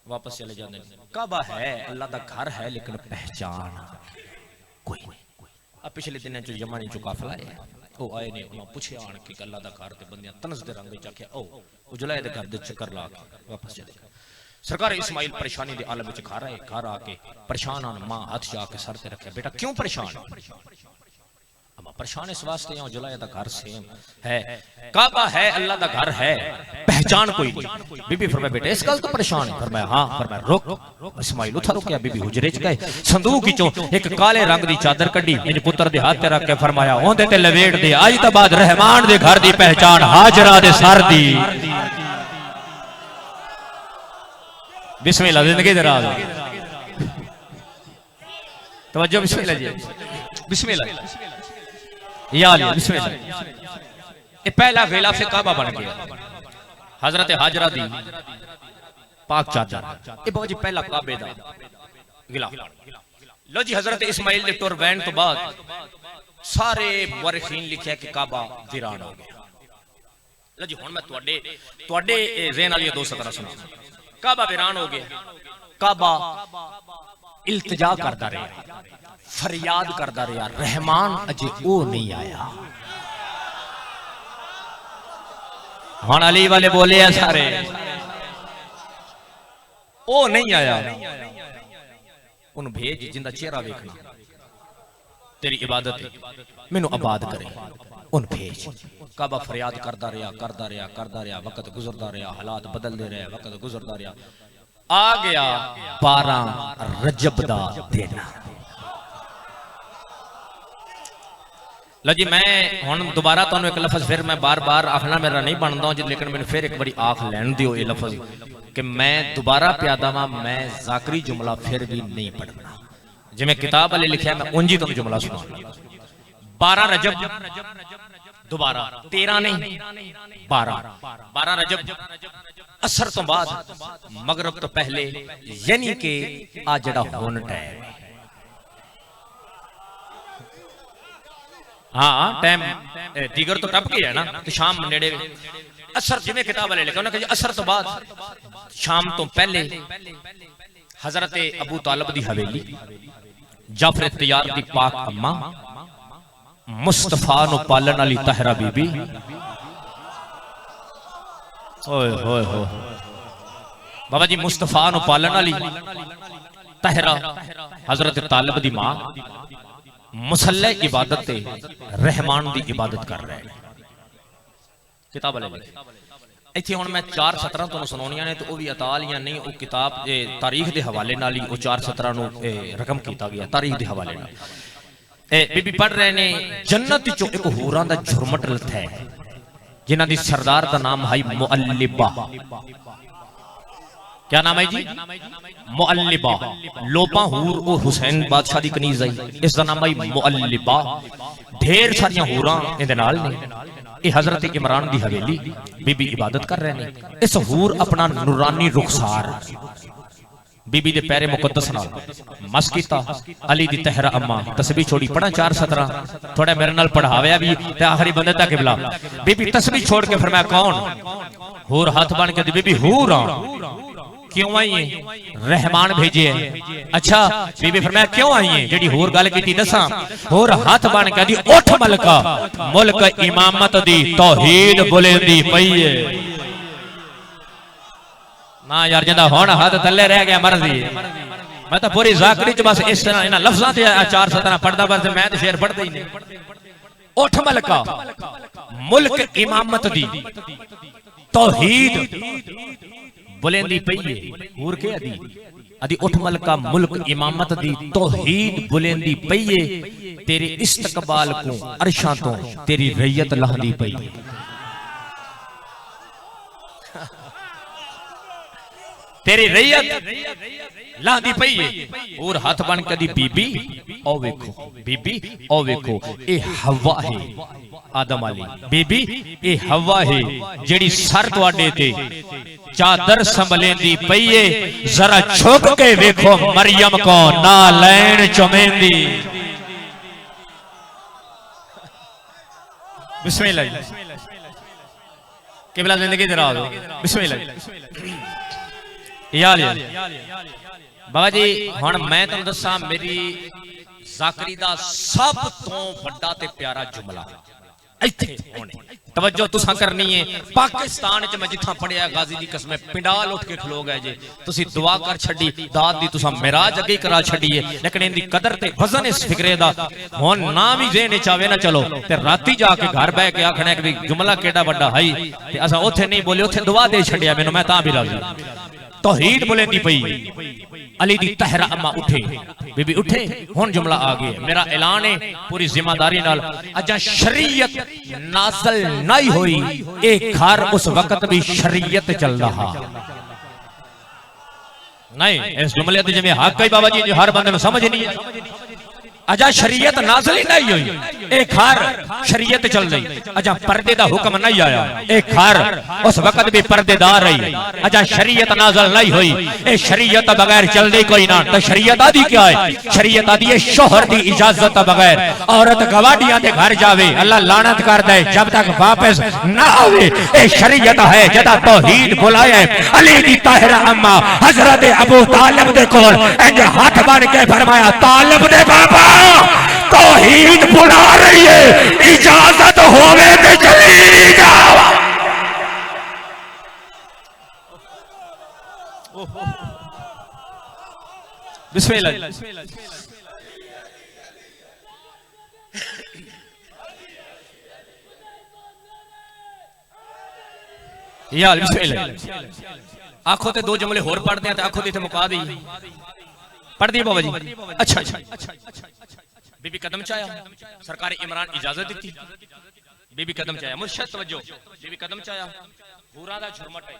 वापस चले जाते हैं। काबा है अल्लाह दा घर है लेकिन पहचान कोई नहीं। अब पिछले दिनों जो यमन चो काफिला है वो आए ने उन्होंने पूछे आन के अल्लाह दा घर ते बंदियां तनस दे रंग च आख्या ओ जुलाए दे घर दे चक्कर ला के वापस चले गए। सरकार इस्माइल परेशानी दे आलम विच घर आए। घर आके परेशान आन मां हाथ जाके सर ते रखे बेटा क्यों परेशान? अम्मा परेशान इस वास्ते हूं जुलाए दा घर सेम है काबा है अल्लाह दा घर है पहचान कोई नहीं। बीबी फरमाया बेटा इस गल तो परेशान है? फरमाया हां। फरमाया रुक। इस्माइल उठा रुकया बीबी हुजरे च गए संदूक विचों एक काले रंग दी चादर कड्डी इन पुत्र दे हाथ ते रख के फरमाया ओंदे ते लवेट दे आज तो बाद रहमान दे घर दी पहचान हाजरा दे सर दी। बिस्मिल्लाह जिंदगी दे राज तवज्जो बिस्मिल्लाह जी बिस्मिल्लाह या अल्लाह बिस्मिल्लाह। ये पहला गिलाफ काबा बन गया हजरत हाजरा दी पाक चादर ये बाबा जी पहला काबे दा गिलाफ। लो जी हजरत इस्माइल दे टुर बैन तो बाद सारे मुअर्रिखीन लिखिया कि काबा वीरान हो गया। लो जी हुण मैं तुहाडे ज़हन वाली दो सतरा सुना। काबा वीरान हो गया। काबा इल्तिजा करता रहा फरियाद करता रहा रहमान अजे वो नहीं आया। हुण अली वाले बोले हैं सारे वो नहीं आया उन भेज जिंदा चेहरा देखना तेरी इबादत मैनू आबाद करे उन भेज। काबा फरियाद करता रहा वक्त गुजरता रहा हालात बदलते रहे वक्त गुजरता रहा। आ गया 12 रजब दा दिन लो जी मैं हुण दोबारा तुहानू एक लफज फिर मैं बार बार आखना मेरा नहीं बनता जी, लेकिन मैंने फिर एक बार आख लैन दियो ये लफज कि मैं दोबारा प्यादा वा, मैं जाकरी जुमला फिर भी नहीं पढ़ना। जिवें किताब वाले लिखा मैं उंजी तुहानू जुमला सुना। 12 रजब दोबारा 13 नहीं 12 रजब असर तो बाद मगरब तो पहले, यानी कि आ जड़ा हुण टाइम, हाँ टाइम दीगर तो टप गया ना, तो शाम नेड़े असर जिवें किताब वाले लिखा उन्होंने कहा असर तो बाद शाम तो पहले हजरत अबू तालिब दी हवेली, जाफर तैयार दी पाक अम्मा, मुस्तफा नु पालन वाली तहरा बीबी, ओए होए हो बाबा जी, मुस्तफा नु पालन वाली तहरा हजरत तालिब दी मां मुसल्ले इबादत ते रहमान दी इबादत कर रहे हैं। किताब वाले इत्थे हुण मैं 4 सतरां तुहानू सुणाउणियां ने, तो वो भी अताल या नहीं, वो किताब तारीख के हवाले नाल ही वो 4 सतरां नू रकम किया गया तारीख के हवाले नाल। बीबी पढ़ रहे ने, जन्नत चो एक हूरां दा झुरमट लथा है जिन्हां दी सरदार दा नाम है मुअल्लिबा। क्या नाम है जी? मुअल्लिबा। लोपा हूर ओ हुसैन बादशाह दी कनीज आई, इसका नाम है मुअल्लिबा। ढेर सारियां हूरां इहदे नाल ने। ये हजरत इमरान दी हवेली बीबी इबादत कर रहे हैं। इस हूर अपना नूरानी रुखसार बीबी दे पैरे मुकद्दस नाल मस कीता। अली दी तहरा अम्मा तस्बीह छोड़ी, पढ़ा 4 सतरा थोड़ा मेरे नाल पढ़ावया भी ते आखिरी बंदे तक किबला। बीबी तस्बीह छोड़ के फरमाया कौन? हूर हाथ बन के बीबी हूर क्यों आई है? रहमान भेजे है। अच्छा बीबी फरमाया क्यों आई है? जेडी होर गल कीती दसा। होर हाथ बन के दी उठ मलका, मुल्क इमामत दी तौहीद बुलंदी पई है ना यार, जिंदा हुण हाथ थल्ले रह गया मर्जी। मैं तो पूरी जाकरी च बस इस तरह इन्हां लफ्जां ते 4 सतरा पढ़दा, बस मैं तो शेर पढ़दा ही नहीं। उठ मलका मुल्क इमामत दी तौहीद बुलंदी पई है। होर के अदी अदी उठ मलका मुल्क इमामत दी तौहीद बुलंदी पई है। तेरे इस्तकबाल को अरशां तो तेरी रैयत लहदी पई। तेरी रैयत लादी पई है। और हाथ बन के दी बीबी ओ वेखो, बीबी ओ वेखो, ए हवा है आदम वाली बीबी, ए हवा है जेड़ी सर तुहाडे ते चादर संभलेंदी पई है। जरा झुक के वेखो मरियम को ना लैन चुमेंदी। बिस्मिल्लाह किबला जिंदगी दराज हो। बिस्मिल्लाह यार बाबा जी हुण मैं तुहानू दसां मेरी जाकरी दा सब तो वड्डा ते प्यारा जुमला इत्थे होने। तवज्जो तुसां करनी है। पाकिस्तान च मैं जिथा पढ़िया गाजी दी कसम पिंडाल उठ के खलो गए जे। तुसी दुआ कर छड्डी, दाद दी तुसां मिराज अगे करा छड्डी है, लेकिन इनदी कदर ते वजन इस फिक्रे दा हुण ना भी जेहन च आवे ना चलो ते राती जाके घर बैठ के आखना कि जुमला केड़ा वड्डा है ते असां ओथे नहीं बोले, ओथे दुआ दे छड्डिया मैनू, मैं तां भी राजी। तौहीद बुलंदी पई। अली दी तहरा अम्मा उठे, बीबी उठे, हुण जुमला आ गया। मेरा ऐलान है पूरी जिम्मेदारी नाल, अजा शरीयत नाज़िल नहीं हुई एक घर उस वक्त भी शरीयत चल रहा नहीं। इस जुमले ते जिवें हक है बाबा जी, जो हर बंदे नूं समझ नहीं है। अजा शरीयत नाज़िल नहीं हुई, एक घर शरीयत चल रही। अजा पर्दे दा हुक्म नहीं आया, एक घर उस वक्त भी पर्देदार रही। अजा शरीयत नाज़िल नहीं हुई, ए शरीयत बगैर चल दे कोई ना। तो शरीयत आदि क्या है? शरीयत आदि है शोहर दी इजाजत बगैर औरत गवाडियां दे घर जावे, अल्लाह लानत कर दे जब तक वापस ना आवे। ए शरीयत है जदा तौहीद बुलाए। अली दी ताहिरा अम्मा हजरत अबू तालिब दे कोल इंज हाथ बन के फरमाया, तालिब दे बाबा तौहीद बुला रही है, इजाजत होवे ते चली जाओ। बिस्मिल्लाह यार बिस्मिल्लाह। आखो ते 2 जुमले होर पढ़ते हैं, आखो ते मुका दी पढ़ दी बाबा जी। अच्छा बीबी कदम चाया, सरकार इमरान इजाजत दी, बीबी कदम चाया, मुर्शद तवज्जो, बीबी कदम चाया, हूरां दा झुरमट है।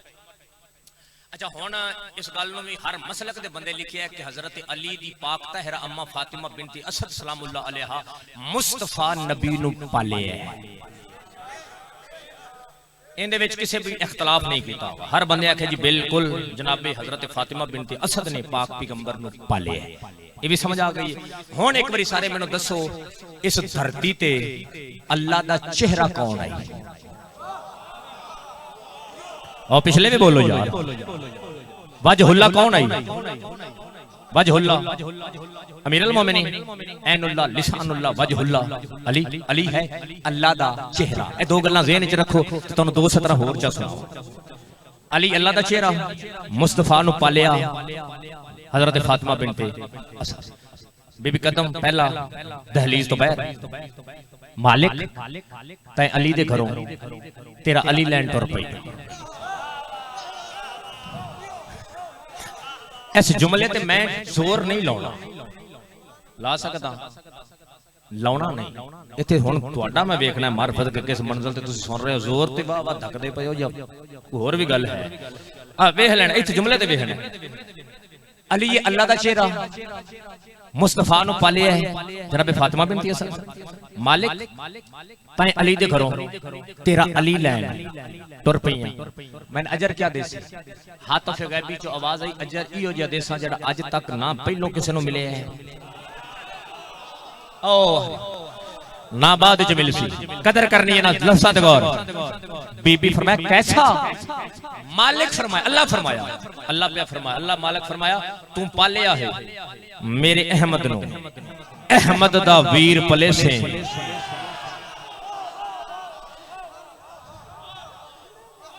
अच्छा हुण इस गल नूं भी हर मसलक दे बंदे लिखिया कि हजरत अली दी पाक तहरा अम्मा फातिमा बिनती असद सलामुल्लाह अलैहा मुस्तफा नबी नूं पाले है। इहदे विच किसी भी इख्तलाफ नहीं कीता, हर बंदे आखे जी बिल्कुल जनाबे हजरत फातिमा बिनती असद ने पाक पैगंबर नूं पाले है। ये भी समझ आ गई है। हुण एक बारी सारे मैनूं दसो इस धरती ते अल्लाह दा चेहरा कौन है? और पिछले भी बोलो यार, वजहुल्लाह कौन है? वजहुल्लाह अमीरुल मोमिनीन ऐनुल्लाह लिसानुल्लाह वजहुल्लाह अली, अली है अल्लाह दा चेहरा। ए दो गल्लां ज़हन च रखो ते तुहानूं दो सतरा होर चा सुणाओ। अली अल्लाह दा चेहरा, मुस्तफा नूं पालिया हजरत फातिमा बिनते असद, बीबी कदम पहला दहलीज तो बाहर, मालिक तै अली दे घरों तेरा अली लैंड तुर पई। इस जुमले ते मैं जोर नहीं लाउणा, ला सकदा लाउणा नहीं। इत्थे हुण तुहाडा मैं वेखना मार्फत के किस मंजिल ते तुसीं सुन रहे हो, जोर ते वाह वाह धकदे पए हो जां होर भी गल है। आ वेख लेना इत्थे जुमले ते वेखना अली ये अल्लाह दा चेहरा, मुस्तफा नूं पालिया है जनाब फातिमा बिनती असद, मालिक तैं अली दे घरों तेरा अली लैन तुर पईयां। मैंने अजर क्या देसी हाथ गैबी चो आवाज आई, अजर इहो जिहा देसा जिहड़ा अज तक ना पहलों किसी नूं मिले है ओ ना बाद च मिल सी। कदर करनी है ना लफ्ज़ां ते गौर। बीबी फरमाया कैसा? मालिक फरमाया अल्लाह फरमाया, अल्लाह पे फरमाया, अल्लाह मालिक फरमाया तू पालिया है मेरे अहमद नूं, अहमद दा वीर पले से।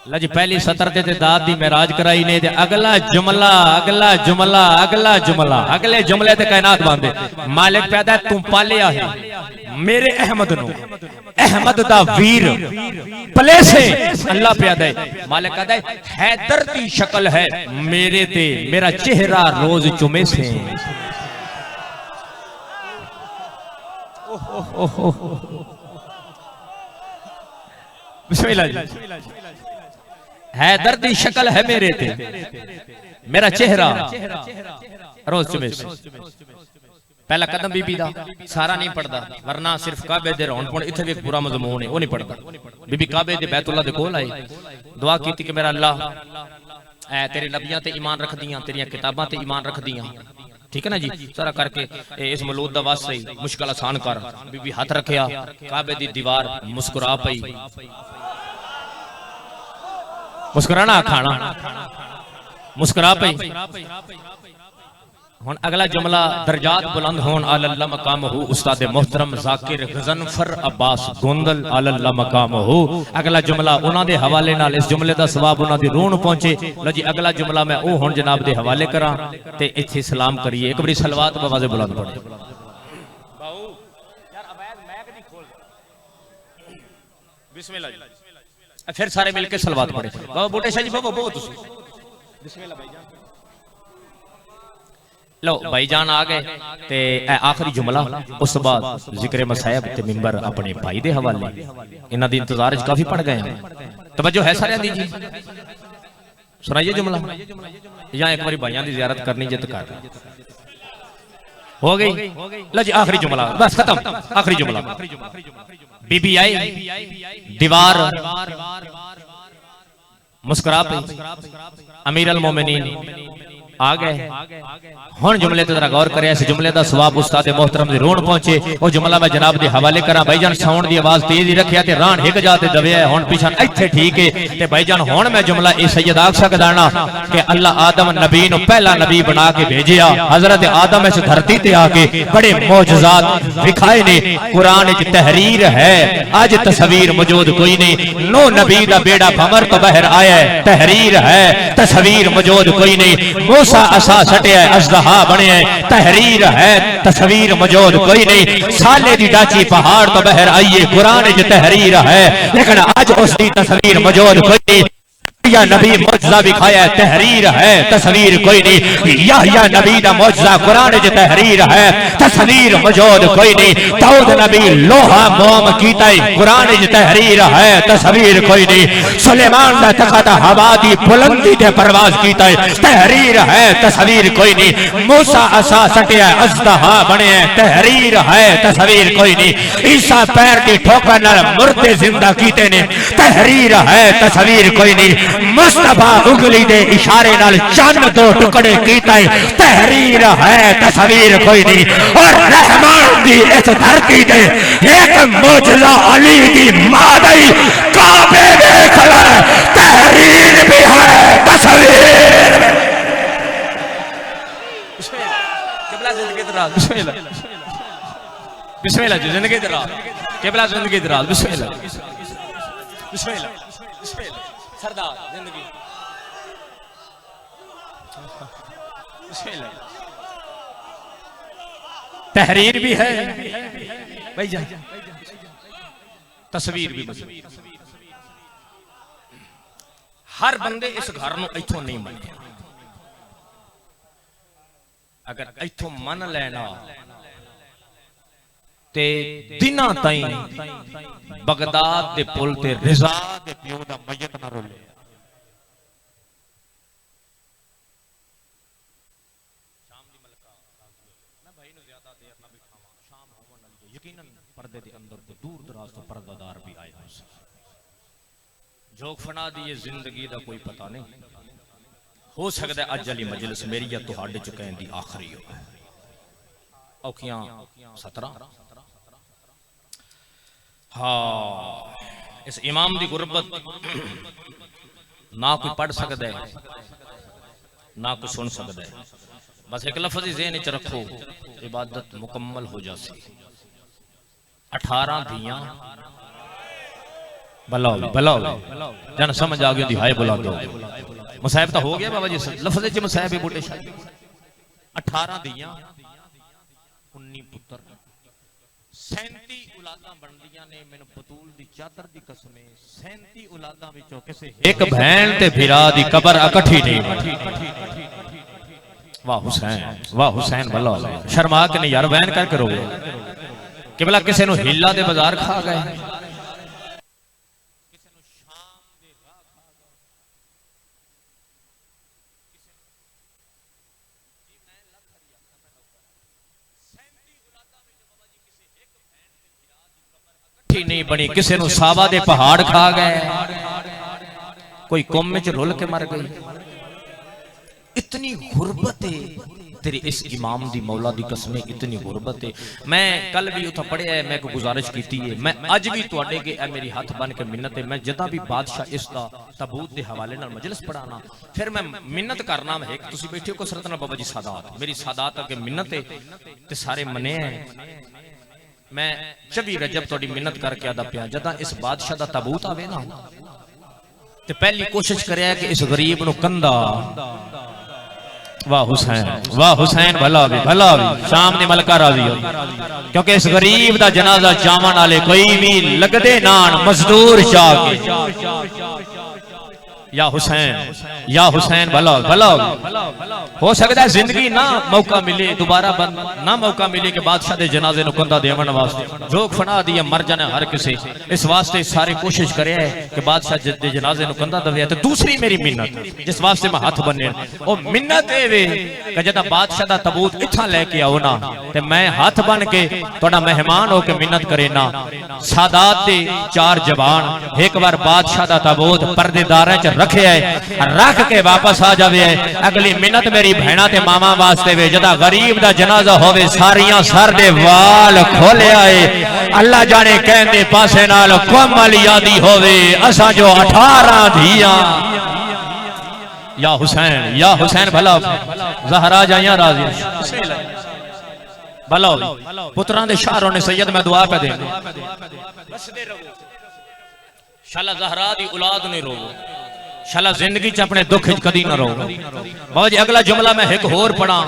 लज पहली सतर ते दाद दी मेराज कराई ने, अगला जुमला अगला जुमला अगला जुमला अगले जुमले ते कायनात बांधे। मालिक पैदा तू पालिया है मेरे अहमद नूं, अहमद दा वीर पले से। अल्लाह पैदा है, मालिक कहदा है हैदर दी शक्ल है मेरे ते, मेरा चेहरा रोज चुमे से। बिस्मिल्लाह जी। हैदर दी शक्ल है मेरे ते, मेरा चेहरा रोज चुमे से। पहला कदम बीबी दा सारा नहीं पढ़दा, वरना सिर्फ काबे दे रौन पुण इत्थे भी पूरा मजमून है, वो नहीं पढ़दा। बीबी काबे दे बैतुल्लाह दे कोल आई, दुआ कीती कि मेरा अल्लाह ऐ तेरे नबियां ते ईमान रखदियां, तेरियां किताबां ते ईमान रखदियां, ठीक है ना जी। सारा करके इस मलूद दा वास्ते मुश्किल आसान कर। बीबी हाथ रखिया काबे दी दीवार, मुस्कुरा पई। मुस्कुराना खाना, मुस्कुरा पई। हुण अगला जुमला दर्जात बुलंद होन अल्लाह मकाम हो उस्ताद मोहतरम जाकिर गजनफर अब्बास गोंदल अल्लाह मकाम हो। अगला जुमला उन्हां दे हवाले नाल इस जुमले दा सवाब उन्हां दी रूह नूं पहुंचे। लो जी अगला जुमला मैं ओ हुण जनाब दे हवाले करां ते इत्थे सलाम करिए। एक बारी सलवात बवाज़े बुलंद पढ़े। बाऊ यार अवैध मैक नहीं खोल, बिस्मिल्लाह जी। फिर सारे मिलके सलवात पढ़े। बाबा बूटे शाह जी बाबा बहुत बिस्मिल्लाह भाईजान। लो भाईजान आ गए ते आखिरी जुमला, उस बाद जिक्र मसायब ते मिंबर अपने भाई दे हवाले। इन्हां दी इंतजार च काफी पड़ गए हैं, तवज्जो है सारे दी जी। सुनाइए जुमला या एक बारी भाइयों की जियारत करनी जित कर हो गई। लो जी आखिरी जुमला बस खत्म। आखिरी जुमला बीबी आई दीवार मुस्कुरा पे अमीर अल मोमिनीन आ गए। हुण जुमले ते जरा गौर करिए। इस जुमले दा सवाब उस्ताद मोहतरम दी रूह पहुंचे। ओ जुमला मैं जनाब दे हवाले करा। भाईजान साउंड दी आवाज तेज ही रखिया ते रान हिक जाते दवे है। हुण पिछन इत्थे ठीक है ते भाईजान हुण मैं जुमला ए सैयद आख सकदा ना कि अल्लाह आदम नबी नु पहला नबी बना के भेजिया। हजरत आदम इस धरती ते आके बड़े मौजज़ात दिखाए ने। कुरान विच तहरीर है, आज तस्वीर मौजूद कोई नहीं। नो नबी दा बेड़ा भंवर तो बाहर आया है, तहरीर है, तस्वीर मौजूद कोई नहीं। मूसा असा सटिया अजदहा बने, तहरीर है, तस्वीर मौजूद कोई नहीं। साले दी डाची पहाड़ तो बाहर आई है, कुरान विच तहरीर है लेकिन आज उसकी तस्वीर मौजूद कोई नहीं। या नबी मौजज़ा विखाया तहरीर है तस्वीर कोई नहीं। या नबी दा मौजज़ा कुरान च तहरीर है तस्वीर मौजूद कोई नहीं। दाऊद नबी लोहा मोम कीता कुरान च तहरीर है तस्वीर कोई नहीं। सुलेमान दा तखत हवा दी बुलंदी ते परवाज कीता तहरीर है तस्वीर कोई नहीं। मूसा असा सटिया अज़दहा बने तहरीर है तस्वीर कोई नहीं। ईसा पैर दी ठोकर नाल मुर्दे जिंदा कीते ने तहरीर है तस्वीर कोई नहीं। मुस्तफा उंगली दे इशारे नाल चंद दो टुकड़े कीता तहरीर है तस्वीर कोई नहीं। और रहमान दी इस धरती दे एक मौजज़ा अली दी मादई काबे देख ले तहरीर भी है तस्वीर। किबला जिंदगी दराज बिस्मिल्लाह बिस्मिल्लाह जिंदगी दराज किबला जिंदगी दराज बिस्मिल्लाह बिस्मिल्लाह बिस्मिल्लाह सरदार जिंदगी तहरीर भी है भाई तस्वीर भी। हर बंदे इस घर नूं इथों नहीं मनया। अगर इथों मन लेना ते दिना ताई बगदाद दे पुल ते रिजा दे प्यो दा मयत ना रोले। शाम दी मलका मैं भाई नु ज्यादा देर ना बिठावा। शाम होवन वाली यकीनन पर्दे दे अंदर तो दूर दराज तो पर्दादार भी आए हो। जोग फना दी ये जिंदगी दा कोई पता नहीं हो सकदा अज वाली मजलिस मेरी या तुहाडे च कहन दी आखिरी हो। औखियां 17 हाँ इस इमाम दी गुरबत ना कोई पढ़ सकता है ना कोई सुन सकता है। बस एक लफ्ज़ ही ज़हन च रखो इबादत मुकम्मल हो जासी। 18 दियां भला जन समझ आ गई हाय बुला दो मुसाहिब तो हो गया बाबा जी लफ्ज़ च मुसाहिब बूटे 18 दियां 19 पुत्र 37 औलादां बनदियां ने। मैनू बतूल दी चादर दी कसम 37 औलादां विचों किसे एक बहन ते भिरा दी कबर इकट्ठी नहीं। वाह हुसैन भला शर्मा के नहीं यार बहन करके रो कि भला किसी नूं हिला दे बाजार खा गए नहीं बनी। किसी नूं सावा दे पहाड़ खा गए कोई कौम में रुल के मर गई। इतनी गुरबत है तेरे इस इमाम दी मौला दी कसम इतनी गुरबत है। मैं कल भी उथा पढ़िया है मैं को गुजारिश की है मैं अज भी तुहाडे के मेरी हाथ बन के मिन्नत है। मैं जदा भी बादशाह इसका तबूत के हवाले नाल मजलिस पढ़ाना फिर मैं मिन्नत करना है तुसीं बैठे हो सरतना बाबा जी सादात मेरी सादात अगे मिन्नत है ते सारे मने हैं। मैं 24 रजब थोड़ी मिन्नत करके आदा पिया जदा इस बादशाह दा तबूत आवे ना ते पहली कोशिश करे कि इस गरीब नूं कंधा। वाह हुसैन भला भी शाम दी मलका राजी हो क्योंकि इस गरीब दा जनाजा चावन वाले कोई भी लगदे नान मजदूर चाह के या हुसैन भला हो सकता है जिंदगी ना मौका मिले दोबारा ना मौका मिले कि बादशाह दे जनाजे नु कंधा देवन वास्ते जोग फना दिए मर जाने हर किसी इस वास्ते सारी कोशिश करे कि बादशाह दे जनाजे नु कंधा दवे। तो दूसरी मेरी मिन्नत जिस वास्ते मैं हाथ बन्ने ओ मिन्नत ए वे कि जदा बादशाह दा तबूत इत्था लेके आओ ना ते मैं हाथ बन के तोड़ा मेहमान हो के मिन्नत करे ना सादात दे 4 जवान एक बार बादशाह दा तबूत पर्देदार च रखे रख के वापस आ जावे। अगली मिन्नत मेरी भैणा ते मामा वास्ते वे जदा गरीब दा जनाजा होवे सारियां सर दे वाल खोले आए अल्लाह जाने कहंदे पासे नाल कोमल यादी होवे असा जो 18 धियां। या हुसैन भला ज़हरा जाइयां राजी भला पुत्रां दे शारों ने सैयद मैं दुआ पे दे बसदे रहो शाला ज़हरा दी औलाद ने रोवो शाला जिंदगी च अपने दुख कदी ना रहो। बाबा जी अगला जुमला मैं एक होर पढ़ा,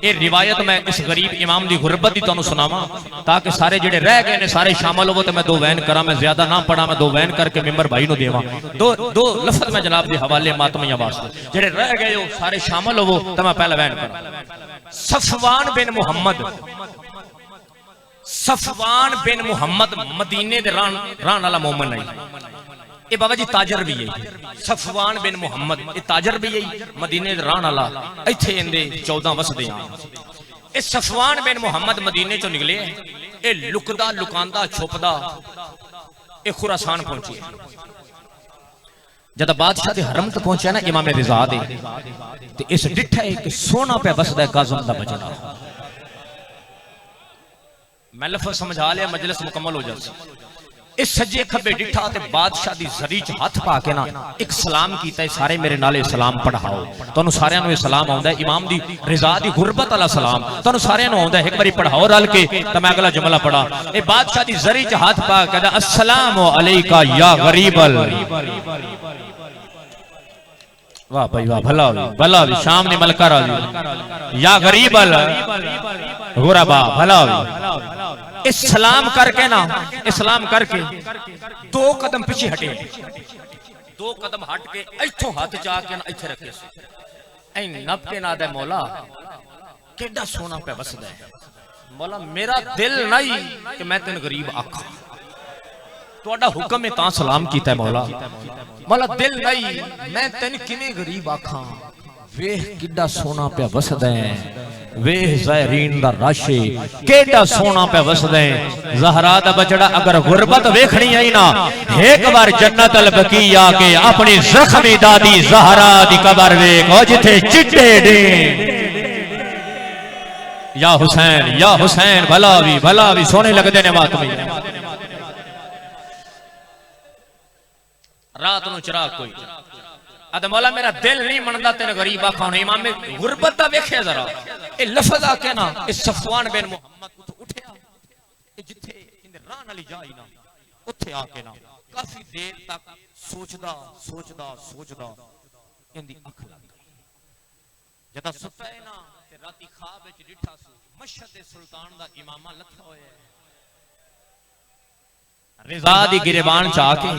ये रिवायत मैं इस गरीब इमाम की गुरबत की तुहानू सुनावा ताकि सारे जेडे रह गए ने सारे शामिल होवो। तो मैं दो वैन करा, मैं ज्यादा ना पढ़ा, मैं दो वैन करके मेंबर भाई को देवा। दो लफ्ज मैं जनाब के हवाले मातमिया वास्ते जेडे रह गए हो सारे शामिल होवो। तो मैं पहला वैन करा। Safwan bin Muhammad, Safwan bin Muhammad मदीने दे रान वाला मोमन है। ये बाबा जी ताजर भी है। सफवान बिन मुहम्मद ये ताजर भी है, मदीने दे रान वाला। इत्थे इंदे 14 वसदे आ। ये सफवान बिन मुहम्मद मदीने चो निकले, ये लुकदा लुकांदा छुपदा ये खुरासान पहुंचे। जब बादशाह के हरम तक पहुंचा ना इमाम रिजा दे, ते इस डिठा है कि सोना पे बसदा काज़म दा बजना। मैं लफ्ज़ समझा लिया, मजलिस मुकम्मल हो जाती। इस सज्जे खब्बे डिठा ते बादशाह दी जरी च हाथ पा के ना एक सलाम कीता है। सारे मेरे नाले सलाम पढ़ाओ। तुहानू सारियां नू सलाम आउंदा है, इमाम दी रिजा दी गुरबत वाला सलाम तुहानू सारियां नू आउंदा है। एक बारी पढ़ाओ रल के। तो मैं अगला जुमला पढ़ा। ए बादशाह दी जरी च हाथ पा के कहदा अस्सलाम अलैका या गरीबल। वाह भाई वाह, भला भला शाम ने मलका राजी या गरीबल गुरबा भला। इस सलाम करके ना, इस्लाम करके 2 कदम पीछे हटे, 2 कदम हट के इथों हाथ जाके ना इथे रखे ऐ नब के ना दे मौला केडा सोना पे बसदा है। मौला मेरा दिल नहीं कि मैं तेन गरीब आखा, तुहाडा हुक्म है तां सलाम कीता है मौला। मौला दिल नहीं मैं तेन किवें गरीब आखा। वेख किड्डा सोना पे वसदा है, वेह ज़ायरीन दा राशे केडा सोना पे वसदा है। ज़हरा दा बचड़ा अगर गुरबत वेखनी आई ना, एक बार जन्नत अल बकी आके अपनी जख्मी दादी ज़हरा दी कबर वेख, ओ जिथे चिट्टे डे या हुसैन भला भी सोने लगदे ने मातमी। रात नु चिराग कोई अद मौला मेरा दिल नहीं मनदा तेन गरीब आखा। इमाम गुरबत दा वेखे जरा ए लफ्ज आके ना इस सफवान बिन मुहम्मद उठया जिथे इंदे रान वाली जाई ना उथे आके ना काफी देर तक सोचदा इंदी अख लग गई। जदा सुता है ना ते राती ख्वाब विच डिठा सी मशहद सुल्तान दा इमामा लथा होया रिजा दी गिरबान च आके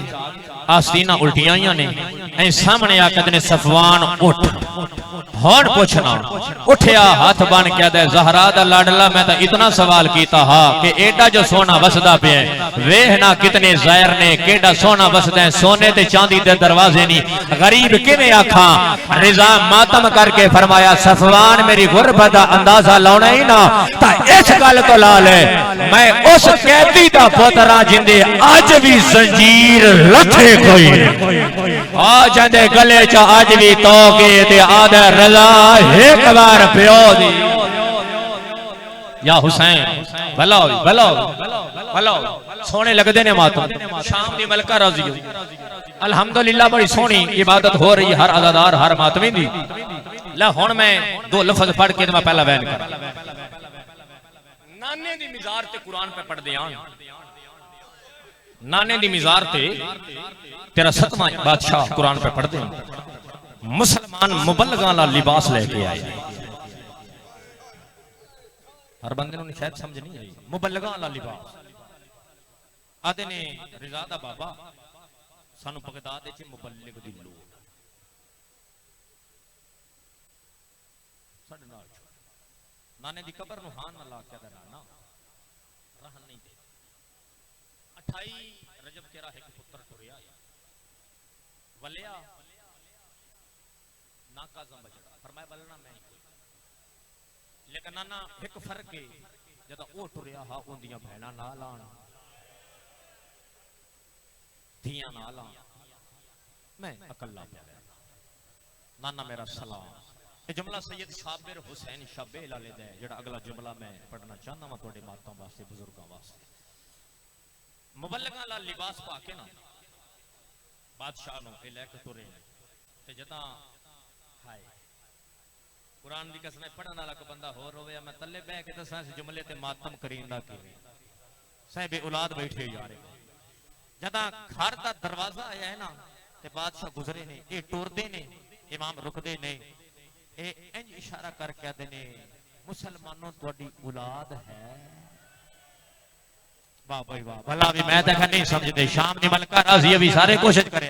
आस्तीना उल्टियां ने ऐ सामने आके ने सफवान उठ हुण पूछना। उठया हाथ बन के दे ज़हरा दा लाडला मैं तो इतना सवाल कीता हा कि एडा जो सोना वसदा पे वेह ना कितने ज़ाहिर ने केडा सोना वसदा है। सोने ते चांदी दे दरवाजे नी गरीब किवें आखा। रिजा मातम करके फरमाया सफवान मेरी गुरबत दा अंदाजा लाउणा ही ना ता इस गल तो ला ले मैं उस कैदी दा पुत्रा जिंदे आज भी जंजीर लथे कोई आ जांदे गले च आज भी तो के ते आदे रजा एक बार प्यो दी या हुसैन भला सोने लगदे ने मातम। शाम दी मलका राजी अल्हम्दुलिल्लाह बड़ी सोहनी इबादत हो रही हर अज़ादार हर मातमी दी। ला हुण मैं 2 लफ्ज पढ़ के मैं पहला बयान कर। नाने दी मिजार ते कुरान पे पढ़ दियां। नाने दी मिजार ते तेरा 7वां बादशाह कुरान पे पढ़ दे। मुसलमान मुबल्लगा ला लिबास लेके आए। हर बंदे नूं शायद समझ नहीं आई। मुबल्लगा ला लिबास आदे ने रिजा दा बाबा सानू बगदाद विच मुबल्लिग दी लोड़ साडे नाल नाने दी कबर नूं हां ना ला के दा ना रहन नहीं दे। 28 रजब केरा एक पुत्र टुरिया वलिया ना काज़म बचड़ा फरमाया बलना मैं लेकिन नाना एक फर्क है जदा ओ टुरिया हा ओंदियां भैणा नाल आण धियां नाल आण मैं अकल्ला पे नाना मेरा सलाम। ये जुमला सैयद साबिर हुसैन शाबे लाले दा जेड़ा अगला जुमला मैं पढ़ना चाहना वा तुहाडे मातां वास्ते बुजुर्गां वास्ते। मुबल्लगा ला लिबास पा के ना बादशाह नु ए लेके तुरे ते जदा हाय कुरान दी कसम पढ़न वाला को बंदा होर होवे मैं तल्ले बह के दसां इस जुमले ते मातम करींदा किवें साहिब औलाद बैठे यार। जदा घर दा दरवाजा आया है ना ते बादशाह गुजरे ने, ये टुरदे ने, इमाम रुकदे ने, ये इंज इशारा करके आते ने मुसलमानों तुहाडी औलाद है। वाह भाई वाह, भला भी मैं देखा नहीं समझते। शाम दी मलका राजी अभी सारे कोशिश करे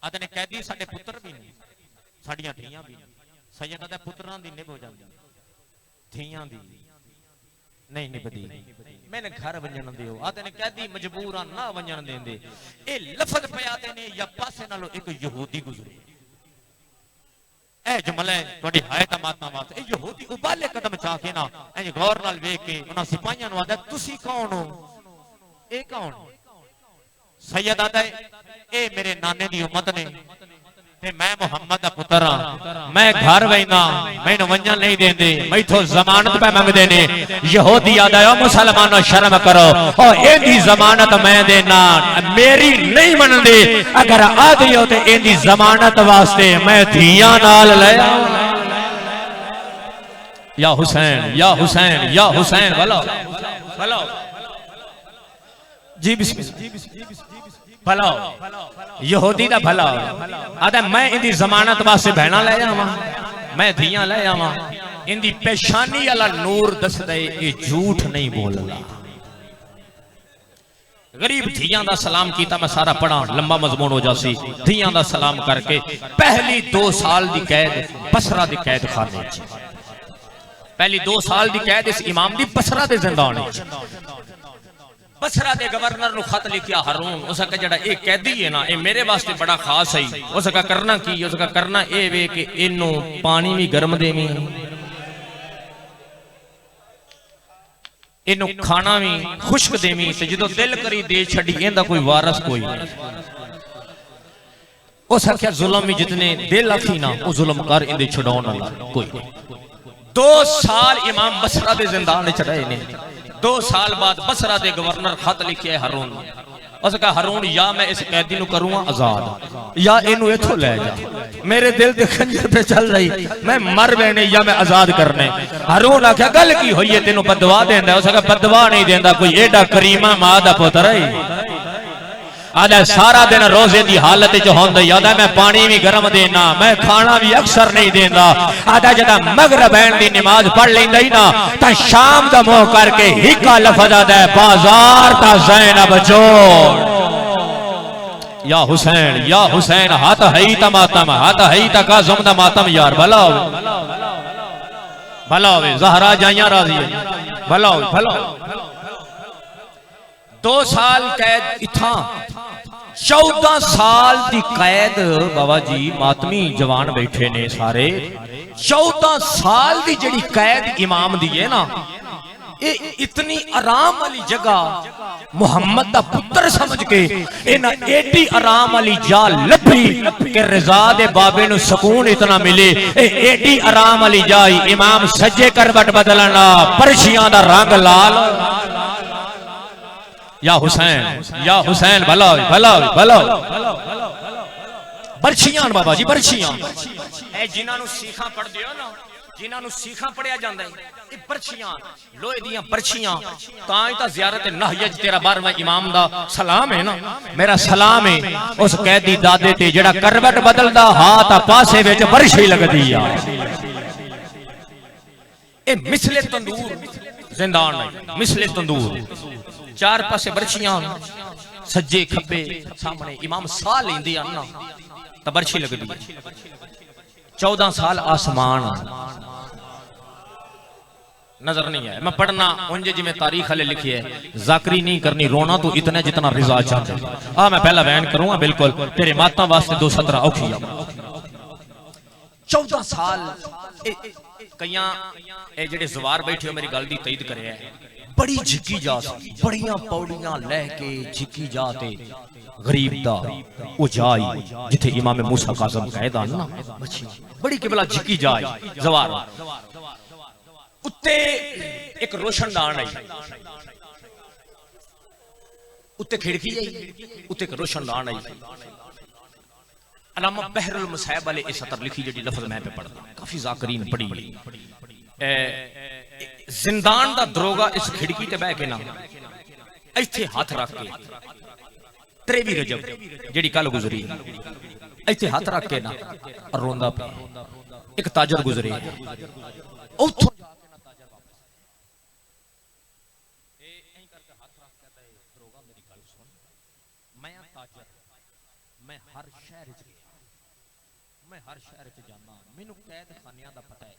आते ने कैदी साडे पुत्र भी नहीं, साडियां धीयां भी नहीं। सैयदा दे पुत्रां दी निभ हो जांदी, धीयां दी नहीं निभदी। मैंने घर वंजन दियो आते ने कैदी मजबूरा ना वंजन देंदे। ए लफ्ज पे आते ने या पासे नालों एक यहूदी गुजरे। ए जुमले थोड़ी हायत माता वास्ते ए यहूदी उबाले कदम चा के ना इंज गौर नाल वेख के उन्हां सिपाहियां नु आंदा तुसी कौन हो? ए कौन? सैयद आदा ए मेरे नाने दी उम्मत ने ते मैं मोहम्मद दा पुत्र हां। मैं घर वैना मैनू वंजन नहीं देंदे, मैथों जमानत पे मंगदे ने। यहूदी आदा ओ मुसलमानों शर्म करो, ओ एदी जमानत मैं देना, मेरी नहीं मनदे। अगर आदि हो ते एदी जमानत वास्ते मैं धीयां नाल ले या हुसैन या हुसैन या हुसैन भलो भलो जी बिस्मिल्लाह भला यहूदी दा भला आदा मैं इंदी जमानत वास्ते बहना ले जावां, मैं धियां ले जावां। इंदी पेशानी वाला नूर दस दे ये झूठ नहीं बोलना। गरीब धियां दा सलाम कीता, मैं सारा पढ़ा लंबा मजमून हो जासी। धियां दा सलाम करके पहली 2 साल दी कैद बसरा दी कैद खाने च, पहली 2 साल दी कैद इस इमाम दी बसरा दे जिंदाने च। बसरा दे गवर्नर नु खत लिखिया हारून, उसका जड़ा ये कैदी है ना ये मेरे वास्ते बड़ा खास है। उसका करना की, उसका करना ये वे कि इनू पानी भी गर्म देवी, इनू खाना भी खुश्क देवी, ते जो दिल करी दे छड़ी, इंदा कोई वारस कोई नहीं। उस आख्या जुल्म भी जितने दिल आखी ना वो जुल्म कर, इंदे छुड़ाउण वाला कोई नहीं। 2 साल इमाम बसरा दे जिंदान च रहे ने। 2 साल बाद बसरा दे गवर्नर खत लिखे हारून, उसका हारून या मैं इस कैदी नु करूंगा आजाद या इनू इथों ले जा, मेरे दिल दे खंजर पे चल रही, मैं मर बैने या मैं आजाद करने। हारून आख्या गल की होई है, तेनू बदवा देंदा? उसका बदवा नहीं देंदा, कोई एडा करीमा मां दा पुत्र है। आदा सारा दिन रोजे की हालत च होंदा, आदा मैं पानी भी गर्म देना, मैं खाना भी अक्सर नहीं देंदा। आदा जदा मगरिब दी नमाज पढ़ लेंदा ही ना ता शाम दा मुंह करके हिक्का लफ्ज आदा बाजार दा ज़ैनब जोड़ या हुसैन हाथ है ता मातम, हाथ है ता काज़म दा मातम। यार भला भला होवे, ज़हरा जाइयां राज़ी है, भला होवे भला। 2 साल कैद इथा, 14 साल की कैद। बाबा जी मातमी जवान बैठे ने सारे। 14 साल की जड़ी कैद इमाम दी है ना, ये इतनी आराम वाली जगह मुहम्मद दा पुत्र समझ के इना एडी आराम वाली जा लभी कि रजा दे बाबे नु सुकून इतना मिले। एडी आराम वाली जाई इमाम सज्जे करवट बदलना, परछियां दा रंग लाल या हुसैन भला भला भला। बरछियां बाबा जी बरछियां, ए जिन्हां नु सीखा पढ़ दियो ना, जिन्हां नु सीखा पढ़िया जांदा है, ए बरछियां लोहे दियां बरछियां। तां ही तां ज़ियारत नहयज तेरा 12वां इमाम दा सलाम है ना, मेरा सलाम है उस कैदी दादे ते जेड़ा करवट बदलदा हाथ पासे विच बरछी लगदी आ। ए मिसले तंदूर जिंदान है, मिसले तंदूर, 4 पासे बरछियां, सज्जे खब्बे सामने इमाम साह लेंदे आ ना तां बरछी लगदी। 14 साल आसमान नजर नहीं है। मैं पढ़ना उंजे जिवें तारीख वाले लिखी है, जाकरी नहीं करनी, रोना तो इतना जितना रिजा चाहते। मैं पहला बयान करूंगा बिल्कुल तेरे माता वास्ते 2 सतरा औखी। 14 साल कईयां ए जेड़े जवार बैठे हो मेरी गल दी तईद करे, बड़ी झिकी जा, बड़ियां पौड़ियां लहके झिकी जाते गरीब दा ओ जाई जिथे इमाम मूसा काज़म कहदा ना, बड़ी किबला झिकी जाए जवार। उत्ते एक रोशनदान आई, उत्ते खिड़की आई, उत्ते एक रोशनदान आई। अलामा बहरुल मुसायब वाले इस सतर लिखी जी लफ्ज मैं पे पढ़दा, काफी जाकरीन पढ़ी। जिंदान दा दरोगा इस खिड़की ते बह के ना इत्थे हाथ रख के 23 रजब जिहड़ी कल गुजरी इत्थे हाथ रख के ना रोंदा पिया एक ताजर गुजरे उत्थों मैं हर शहर च गया, मैं हर शहर च जाना, मैनू कैद खानियां दा पता है।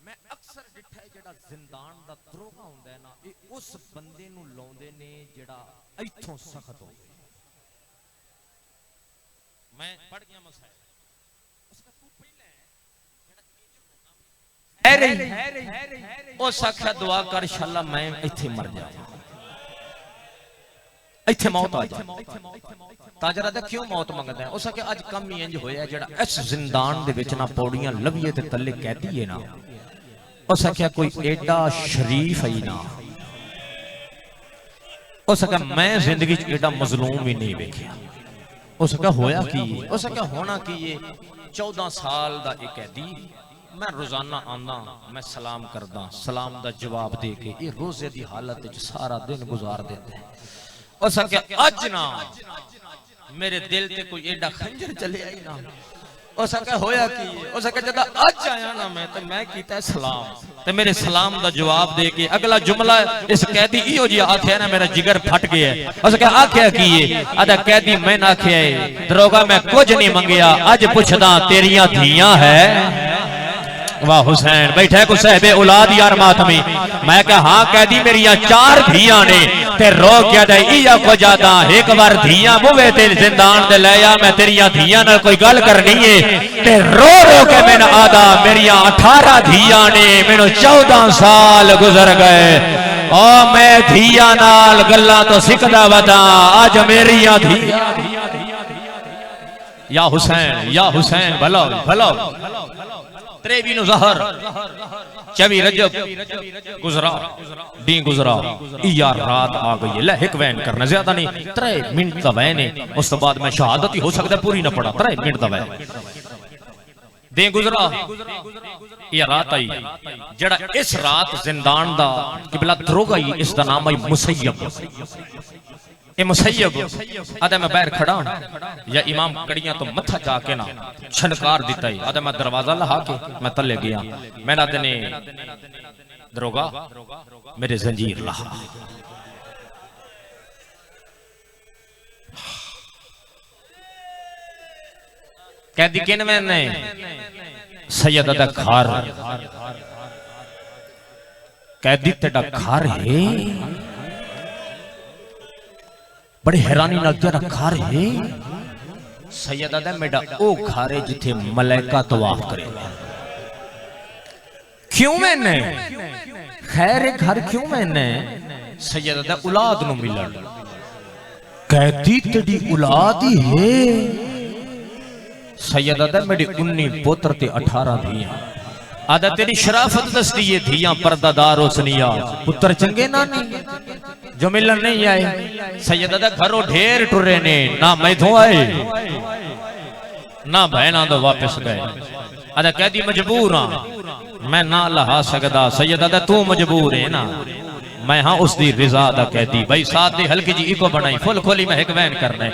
मैं अक्सर डिठा है जेड़ा जिंदान दा दरोगा हुंदा है ना, ये उस बंदे नू लाउंदे ने जेड़ा इत्थों सख्त हो। मैं पढ़ गया मसाइल उसका तू पहले जेड़ा ओ साख्या दुआ कर इंशाअल्लाह मैं इत्थे मर जावां, इत्थे मौत आ जाए। ताजरा दा क्यों मौत मंगदा है? उस आखे अज कम ही इंज होया जेड़ा इस जिंदान दे विच ना पौड़ियां लविए ते तले कैदी है ना, उस आखे कोई एडा शरीफ है ना, उस आखे मैं जिंदगी च एडा मजलूम ही नहीं वेखिया। उस आखे होया की? उस आखे होना की ये 14 साल दा एक कैदी, मैं रोजाना आना, मैं सलाम करदा, सलाम दा जवाब दे के ये रोजे दी हालत विच सारा दिन गुजार देंदा है। उस आखे अज ना मेरे दिल ते कोई एडा खंजर चले आई ना। उस आखे होया की? उस आखे जदा अज आया ना मैं तो मैं कीता सलाम ते मेरे सलाम दा जवाब दे के अगला जुमला इस कैदी इहो जी आख्या ना मेरा जिगर फट गया। उस आखे आख्या की है? आदा कैदी मैं ना आख्या है दरोगा मैं कुछ नहीं मंगया, अज पुछदा तेरियां धीयां है। वाह हुसैन बैठा को साहबे औलाद यार मातमी। मैं कहा हाँ कैदी मेरिया 4 धियां ने ते रो क्या दे इया को जादा एक बार धियां मुवे ते जिंदान दे ले आ, मैं तेरिया धियां नाल कोई गल करनी है ते रो रो के मैंने आदा मेरिया 18 धियां ने मैनू 14 साल गुजर गए ओ मैं धियां नाल गल्लां तो सिखदा वदा अज मेरिया धियां। या हुसैन भलो भलो 23 ज़हर 24 रजब गुजरा दी गुजरा यार रात आ गई। लै एक वैन करना ज्यादा नहीं 3 मिनट का वैन है, उस तो बाद मैं शहादत ही हो सकता पूरी ना पड़ा 3 मिनट का वैन दे गुजरा। ये रात आई जड़ा इस रात जिंदान दा किबला दरोगा ही इसका नाम आई मुसैयब। ए मुसैयब आदा मैं बाहर खड़ा या इमाम कड़ियां तो मथा जाके ना छनकार दिता ही आदा मैं दरवाजा लहा के मैं तले गया। मैंने आदने दरोगा मेरे जंजीर लहा। कैदी किन मैंने सैयद अदा खार कैदी तेरा खार है। बड़ी हैरानी नाल तेरा घर है। सैयद आदा मेरा ओ घर है जिथे मलाइका तवाफ करे। क्यों मैंने खैर घर क्यों मैंने सैयद आदा औलाद नु मिलन। कहती तेरी औलाद ही है। सैयद आदा मेरी 19 पुत्र ते 18 धियां। आदा तेरी शराफत दसदी है धियां पर्दादार उसनिया पुत्र चंगे ना नहीं जो मिलन नहीं आए। सैयद आदा घरों ढेर टुरे ने ना मैथों आए ना बहना तो वापस गए। आदा कहदी मजबूर हाँ मैं ना लहा सकदा। सैयद आदा तू मजबूर है ना मैं हाँ उसकी रिजा दा कहदी भाई साथ दी हल्की जी इको बनाई फुल खोली मैं एक वैन करना है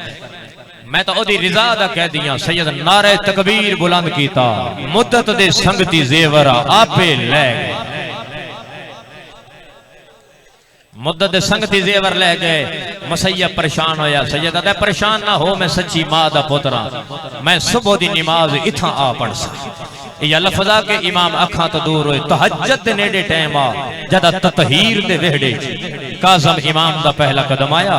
मैं तो ओदी रिजा दा कह दिया। सैयद नारे तकबीर बुलंद कीता मुद्दत दे संगती जेवर आपे ले गए। मुद्दत दे संगती जेवर ले गए। मुसैयब परेशान होया। सैयद आदा परेशान ना हो मैं सच्ची मां दा पुत्रा मैं सुबह दी नमाज इथा आ पढ़ सा। या लफजा के इमाम अखा तो दूर होए तहज्जुद दे नेड़े टाइम आ जदा ततहीर दे वेहड़े काज़म इमाम दा पहला कदम आया।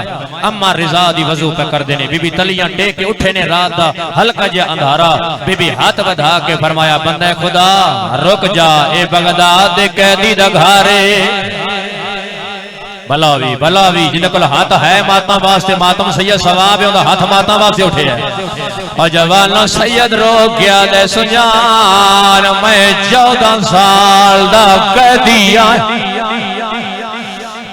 अम्मा रिजा दी वजू पे कर देने बीबी तलियां टेक के उठे ने रात दा हल्का जिहा अंधारा बीबी हाथ बढ़ा के फरमाया बंदे खुदा रुक जा ए बगदाद दे कैदी दा घर भलावी जिन्हें कोल हाथ है माता वास्ते मातम सैयद सवाब है हाथ माता वास्ते उठे है। और जवाना सैयद रो गया दे सुजान मैं 14 साल दा कैदी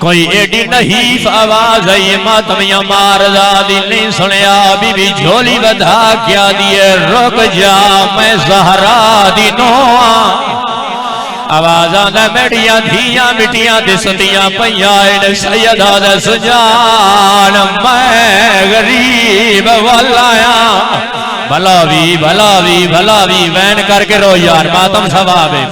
कोई एडी नहीफ आवाज आई मातमिया मारदा दी नहीं सुनिया। बीबी झोली बधा क्या दिए रुक जा मैं ज़हरा दी नोआ आवाज़ां दा मेरिया धियां मिटियां दिसदियां पईयां ने सैयदा दा सुजान मैं गरीब वालाया भला भी वैन करके रो यार मातम सवाब है।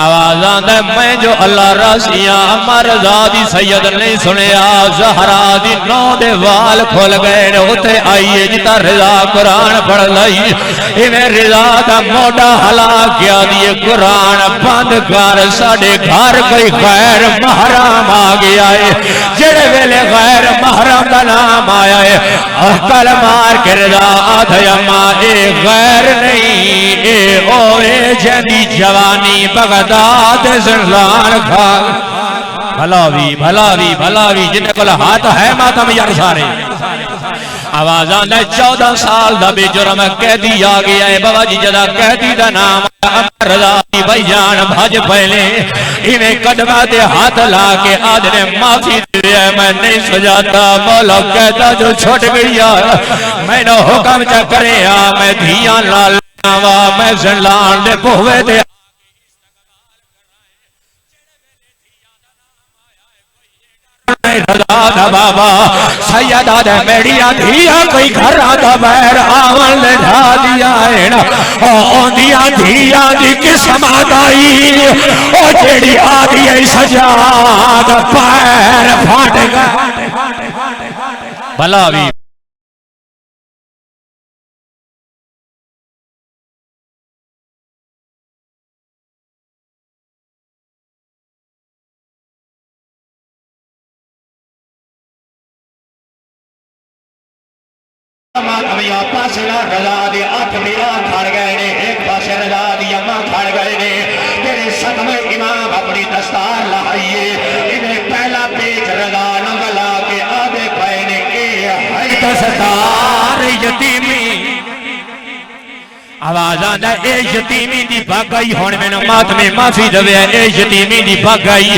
आवाज़ आंदा मैं जो अल्लाह रासियां अमर ज़ादी सैयद नहीं सुनिया ज़हरा दी नौ दे वाल खुल गए ने उते आईए जिता रिजा कुरान पढ़ लई इवें रिजा दा मोड़ा हला गया दिए कुरान बंद कर साडे घर कोई गैर महरम आ गया है। जेड़े वेले गैर महरम का नाम आया है अकल मार के रिजा आधयमा ए गैर नहीं ए ओए जदी जवानी बगदाद ज़लान खा भला भी जिन्हें को हाथ है मातम यार सारे। आवाज़ आंदा 14 साल दा बेजुर्म कैदी आ गया है बाबा जी जदा कैदी दा नाम रज़ा भाई जान भज पहले इवें कदमा दे हाथ ला के आदने माफी दे मैं नहीं सजाता मौला कहता जो छुट गया मैंने हुक्म च करे मैं धियां लाल मैं ज़लान दे पोवे दे बाबा सैयदा दे मेरिया धिया कोई घर आदा बैर आवन ले ढा दिया है ना ओंदिया धिया दी किस्मत आई ओ जेड़ी आदी है सजाद पैर फाट गए भला भी पासला रजा दे अठ मेरा खड़ गए ने एक पासे रजा दी अम्मा खड़ गए ने तेरे सदमे इमाम अपनी दस्तार लाइए इन्हें पहला पेज रजा नंगला के आधे पे ने के दस्तार यतीमी आवाज़ आंदा ए यतीमी दी भागाई हुण मैनू मातमे माफी देवे ए यतीमी दी भागाई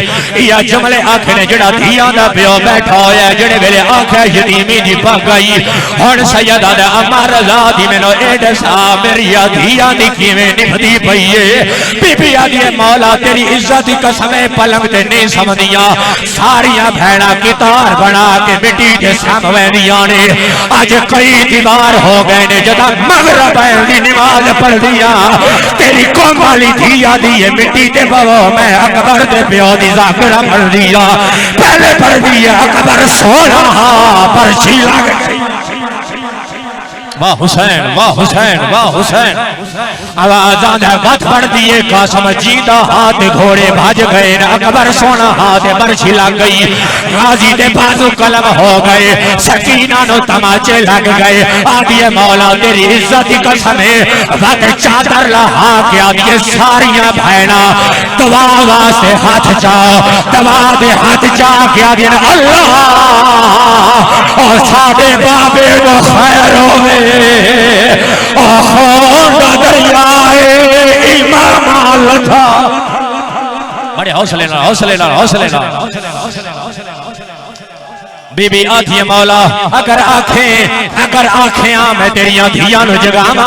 या जुमले आखे ने जेड़ा धियां दा प्यो बैठा होया जेड़े वेले आखे यतीमी दी भागाई हुण सैयदा दा अम्मा रज़ा दी मैनू ए दसा मेरी धियां दी किवें निभदी पई है बीबी आदी मौला तेरी इज्जत दी कसम पलंग ते नहीं समदियां सारियां भैणा कितार बना के मिट्टी दे सामवेंदियां ने अज कई दीवार हो गए ने जदा मगरब दी नमाज पढ़ दिया तेरी कौम वाली धिया दी मिट्टी ते बवो मैं अकबर दे प्यो दी ज़ाकरा पढ़ दिया पहले पढ़ दिया अकबर सोना पर्ची लग गई वाह हुसैन वाह हुसैन वाह हुसैन आवाज़ आंदा बात पढ़ दिए कासम जीदा हाथ घोड़े भाज गए अकबर सोना हाथ बर्छी लग गई गाजी दे बाजू कलम हो गए सकीना नो तमाचे लग गए आदिए मौला तेरी इज्जत की कसम वत चादर लहा के आदिए सारियां भैना दवा वास्ते हाथ चाओ दवा दे हाथ चा के आदिए अल्लाह और सादे बाबे को खैर होवे बड़े हौसले बीबी आखिए मौला अगर आखे मैं तेरिया धिया नु जगावा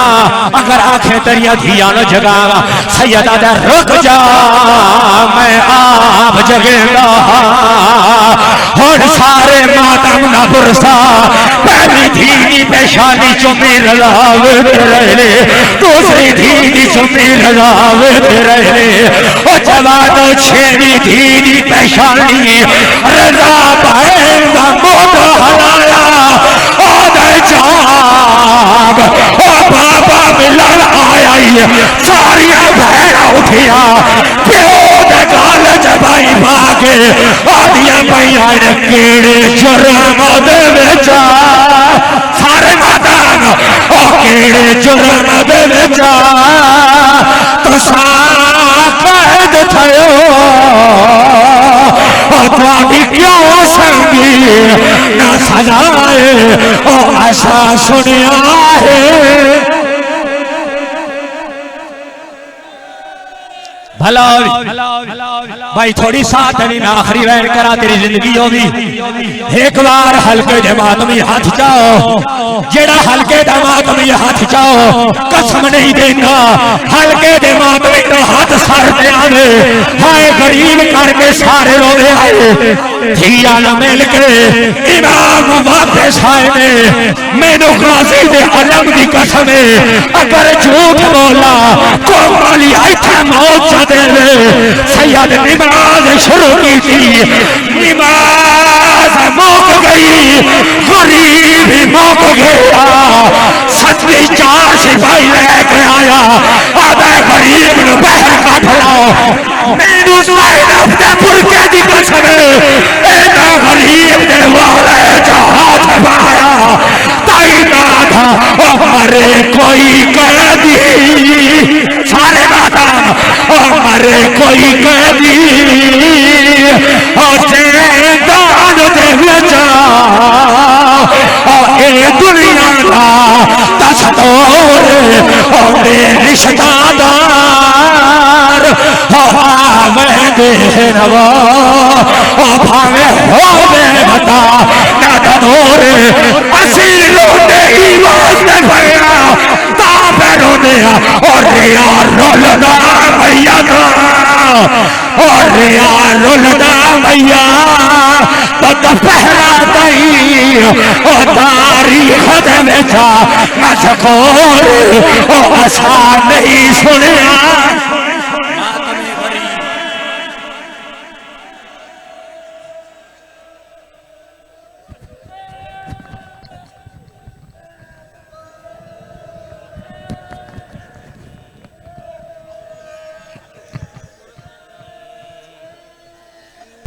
अगर आखे तेरिया धिया नु जगावा सैयदा दा रुक जा मैं आप जगेगा हुण सारे मातम ना पुरसा पहली धी दी पेशानी चुमी रलावे रहे दूसरी धी दी चुमी रलावे रहे ओ जवानो छेवी धी दी पेशानी रजा पाएगा मोट हलाया ओ दे जाग ओ बाबा मिलन आया सारिया भैड़ा उठिया प्यो दे गाल जबाई भागे आदिया भैया ने केड़े जुर्म दे विच सारे मैदान ओ केड़े जुर्म दे विच तुसां कैद थयो तुहाडी क्यों संगी ना सजाए ओ ऐसा सुनिया है भला भाई थोड़ी साथ भी मैं आखिरी वैन करा तेरी जिंदगी होगी एक बार हल्के जमात में हाथ चाओ जेड़ा हल्के जमात में हाथ चाओ कसम नहीं देना हल्के जमात में तो हाथ सर पे आवे हाय गरीब करके सारे रोवे आए धिया न मिल के इमाम वापस आए ने मैनू गाजी दे अलम दी कसम अगर झूठ बोला कोमाली इत्थे मौत च देवे सैयद नमाज शुरू की थी नमाज मुक गई गरीब मुक गया सतवीं चार सिपाही लेके आया आधा गरीब नूं बहर कट लो मैनू ज़ैनब दे पुरखे दी कसम इन्हां गरीब दे वाले च हाथ पाया ताई नाथा हमारे कोई कैदी सारे नाथा हमारे कोई कैदी दान दे विच ए दुनिया दा दस्तूर होंदे रिश्तेदार भावें दे नवा भावें होवे बता ना दनोर असी रोते ईमान दे भैया ता पे रोते और यार रोलदा भैया और यार रोलदा भैया तो पहला तई ओ तारीख दे विच मशहूर ओ असा नहीं सुनिया